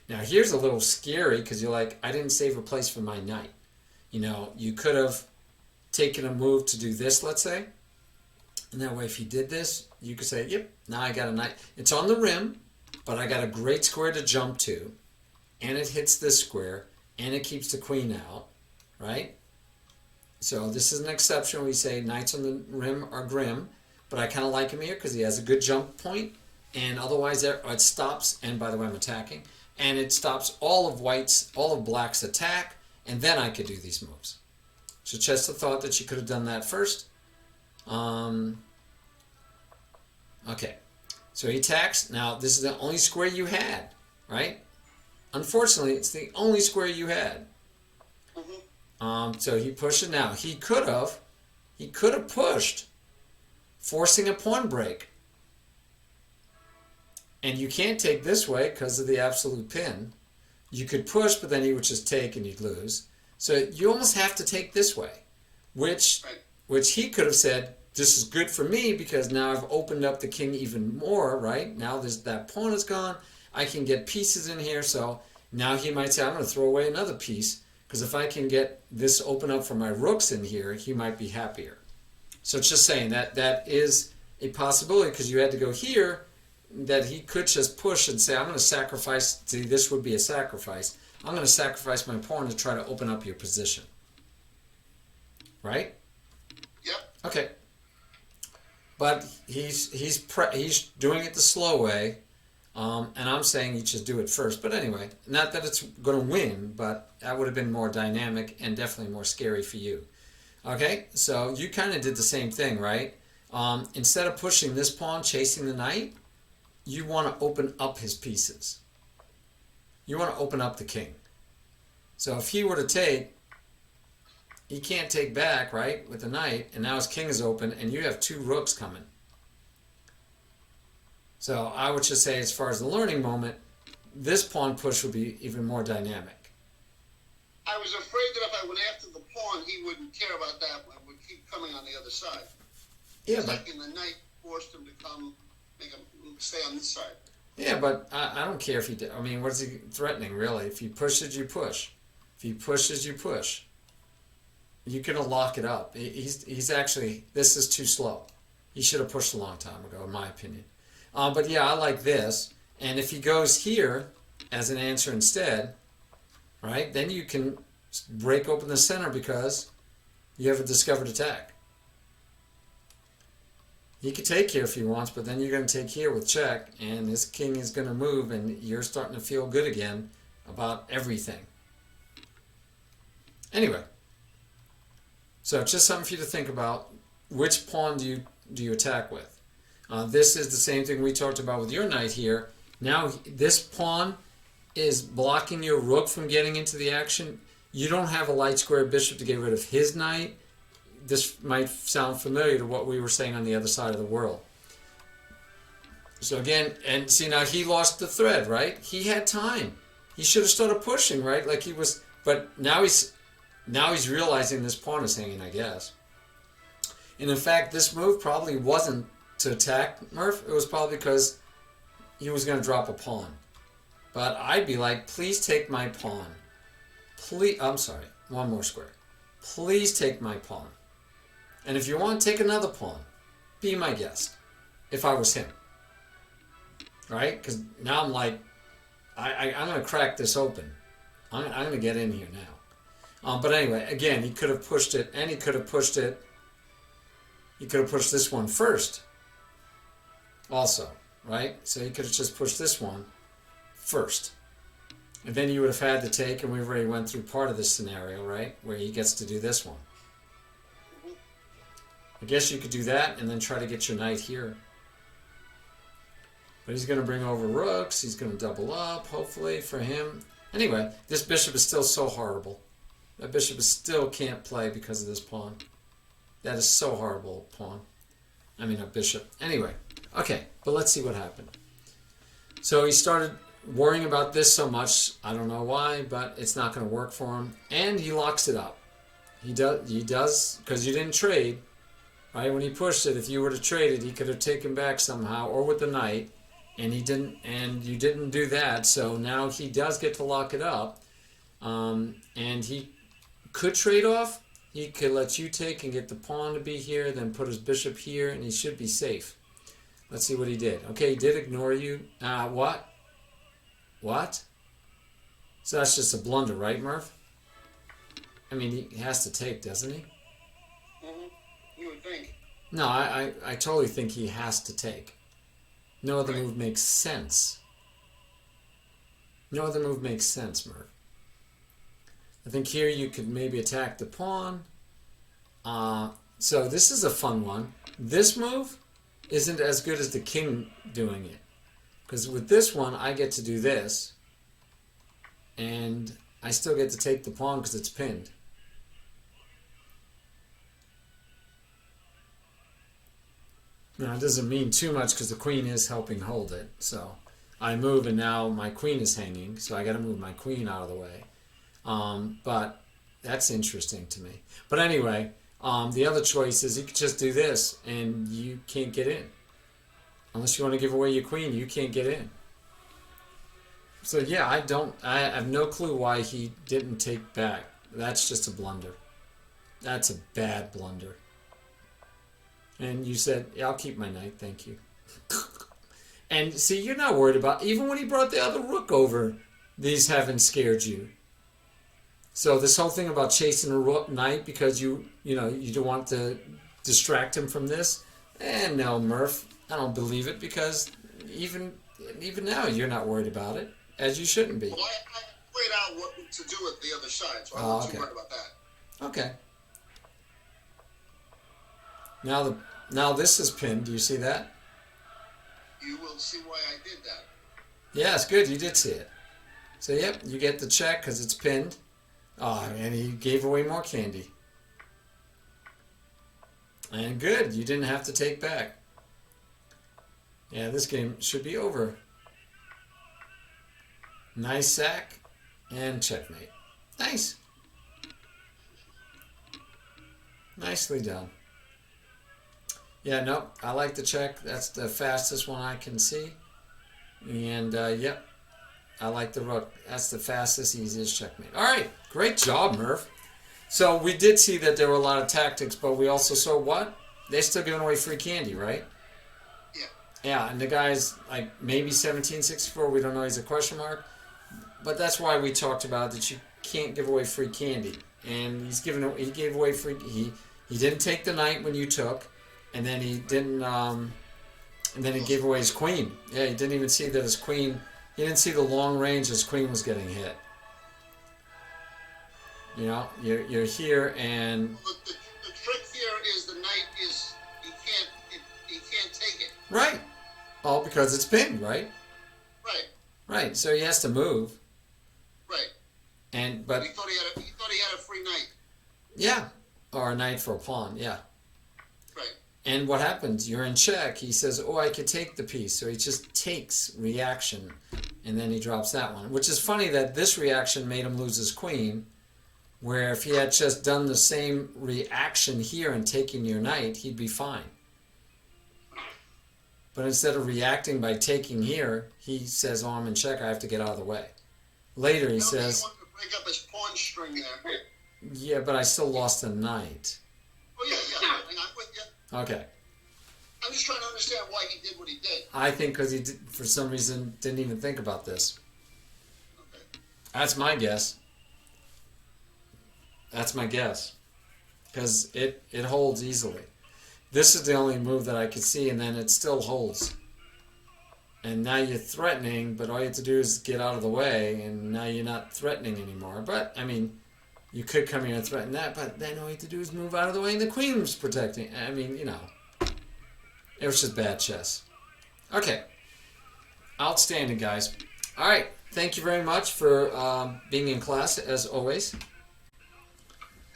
Now here's a little scary because you're like, I didn't save a place for my knight. You know, you could have taken a move to do this, let's say. And that way if you did this, you could say, yep, now I got a knight. It's on the rim, but I got a great square to jump to. And it hits this square, and it keeps the queen out, right? So this is an exception where we say knights on the rim are grim, but I kind of like him here because he has a good jump point, and otherwise it stops, and by the way I'm attacking, and it stops all of black's attack, and then I could do these moves. So just a thought that you could have done that first. Okay, so he attacks. Now this is the only square you had, right? Unfortunately, it's the only square you had. So he pushed it. Now he could have pushed, forcing a pawn break. And you can't take this way because of the absolute pin. You could push, but then he would just take and you'd lose. So you almost have to take this way, which he could have said, this is good for me because now I've opened up the king even more, right? Now that pawn is gone. I can get pieces in here. So now he might say, I'm going to throw away another piece. Because if I can get this open up for my rooks in here, he might be happier. So it's just saying that is a possibility because you had to go here, that he could just push and say, I'm going to sacrifice, see, this would be a sacrifice. I'm going to sacrifice my pawn to try to open up your position. Right? Yep. Okay. But he's doing it the slow way. And I'm saying you should do it first. But anyway, not that it's going to win, but that would have been more dynamic and definitely more scary for you. Okay, so you kind of did the same thing, right? Instead of pushing this pawn, chasing the knight, you want to open up his pieces. You want to open up the king. So if he were to take, he can't take back, right, with the knight, and now his king is open, and you have 2 rooks coming. So I would just say, as far as the learning moment, this pawn push would be even more dynamic. I was afraid that if I went after the pawn, he wouldn't care about that. I would keep coming on the other side. Yeah, but the knight forced him to come, make him stay on this side. Yeah, but I don't care if he did. I mean, what is he threatening, really? If he pushes, you push. If he pushes, you push. You can lock it up. He's actually, this is too slow. He should have pushed a long time ago, in my opinion. But yeah, I like this. And if he goes here as an answer instead, right, then you can break open the center because you have a discovered attack. He could take here if he wants, but then you're going to take here with check, and his king is going to move, and you're starting to feel good again about everything. Anyway, so it's just something for you to think about. Which pawn do you attack with? This is the same thing we talked about with your knight here. Now this pawn is blocking your rook from getting into the action. You don't have a light square bishop to get rid of his knight. This might sound familiar to what we were saying on the other side of the world. So again, and see, now he lost the thread, right? He had time. He should have started pushing, right? Like he was, but now he's realizing this pawn is hanging, I guess. And in fact, this move probably wasn't to attack Murph. It was probably because he was going to drop a pawn. But I'd be like, please take my pawn. Please, I'm sorry, one more square. Please take my pawn. And if you want, take another pawn. Be my guest. If I was him. Right? Because now I'm like, I'm going to crack this open. I'm going to get in here now. But anyway, again, he could have pushed it, and he could have pushed it. He could have pushed this one first. Also, right? So he could have just pushed this one first. And then you would have had to take, and we already went through part of this scenario, right? Where he gets to do this one. I guess you could do that and then try to get your knight here. But he's going to bring over rooks. He's going to double up, hopefully, for him. Anyway, this bishop is still so horrible. That bishop still can't play because of this pawn. That is so horrible, pawn. I mean, a bishop. Anyway, okay, but let's see what happened. So he started worrying about this so much. I don't know why, but it's not going to work for him. And he locks it up. He does, because you didn't trade. Right, when he pushed it, if you were to trade it, he could have taken back somehow, or with the knight, and he didn't, and you didn't do that. So now he does get to lock it up, and he could trade off. He could let you take and get the pawn to be here, then put his bishop here, and he should be safe. Let's see what he did. Okay, he did ignore you. What? What? So that's just a blunder, right, Murph? I mean, he has to take, doesn't he? You would think. No, I totally think he has to take. No other move makes sense. No other move makes sense, Murph. I think here you could maybe attack the pawn. So this is a fun one. This move isn't as good as the king doing it. Because with this one, I get to do this. And I still get to take the pawn because it's pinned. Now, it doesn't mean too much because the queen is helping hold it. So I move and now my queen is hanging. So I got to move my queen out of the way. But that's interesting to me. But anyway, the other choice is you could just do this and you can't get in. Unless you want to give away your queen, you can't get in. So yeah, I have no clue why he didn't take back. That's just a blunder. That's a bad blunder. And you said, yeah, I'll keep my knight, thank you. And see, you're not worried about, even when he brought the other rook over, these haven't scared you. So this whole thing about chasing a rook knight because you don't want to distract him from this, no, Murph, I don't believe it because even now you're not worried about it, as you shouldn't be. Well, I played out what to do with the other side, so I'm not too worried about that. Okay. Now this is pinned. Do you see that? You will see why I did that. Yeah, it's good. You did see it. So yep, you get the check because it's pinned. Oh, and he gave away more candy. And good, you didn't have to take back. Yeah, this game should be over. Nice sack and checkmate. Nice. Nicely done. Yeah, nope, I like the check. That's the fastest one I can see. And, yep, I like the rook. That's the fastest, easiest checkmate. All right, great job, Murph. So we did see that there were a lot of tactics, but we also saw what? They're still giving away free candy, right? Yeah. Yeah, and the guy's like maybe 1764. We don't know. He's a question mark. But that's why we talked about that you can't give away free candy. And he gave away free. He didn't take the knight when you took. and then he didn't. And then he gave away his queen. Yeah, he didn't even see that his queen. He didn't see the long range his queen was getting hit. You know, you're here, and The trick here is the knight is he can't take it. right, all because it's pinned, right? Right. Right. So he has to move, Right. but He thought he had a free knight. yeah, or a knight for a pawn. Yeah. Right. And what happens? You're in check. He says, "Oh, I could take the piece," so he just takes reaction, and then he drops that one. Which is funny that this reaction made him lose his queen. Where if he had just done the same reaction here and taking your knight, he'd be fine. But instead of reacting by taking here, he says, "Oh, I'm in check. I have to get out of the way." Later, he says, He wanted to break up his pawn string there. "Yeah, but I still lost a knight." Oh yeah. I'm with you. Okay. I'm just trying to understand why he did what he did. I think because he, for some reason, didn't even think about this. Okay. That's my guess. That's my guess. Because it holds easily. This is the only move that I could see, and then it still holds. And now you're threatening, but all you have to do is get out of the way, and now you're not threatening anymore. But, I mean, you could come here and threaten that, but then all you have to do is move out of the way, and the queen was protecting. I mean, you know. It was just bad chess. Okay. Outstanding, guys. All right. Thank you very much for being in class, as always.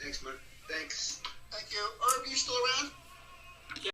Thanks, man. Thanks. Thank you. Herb, you still around?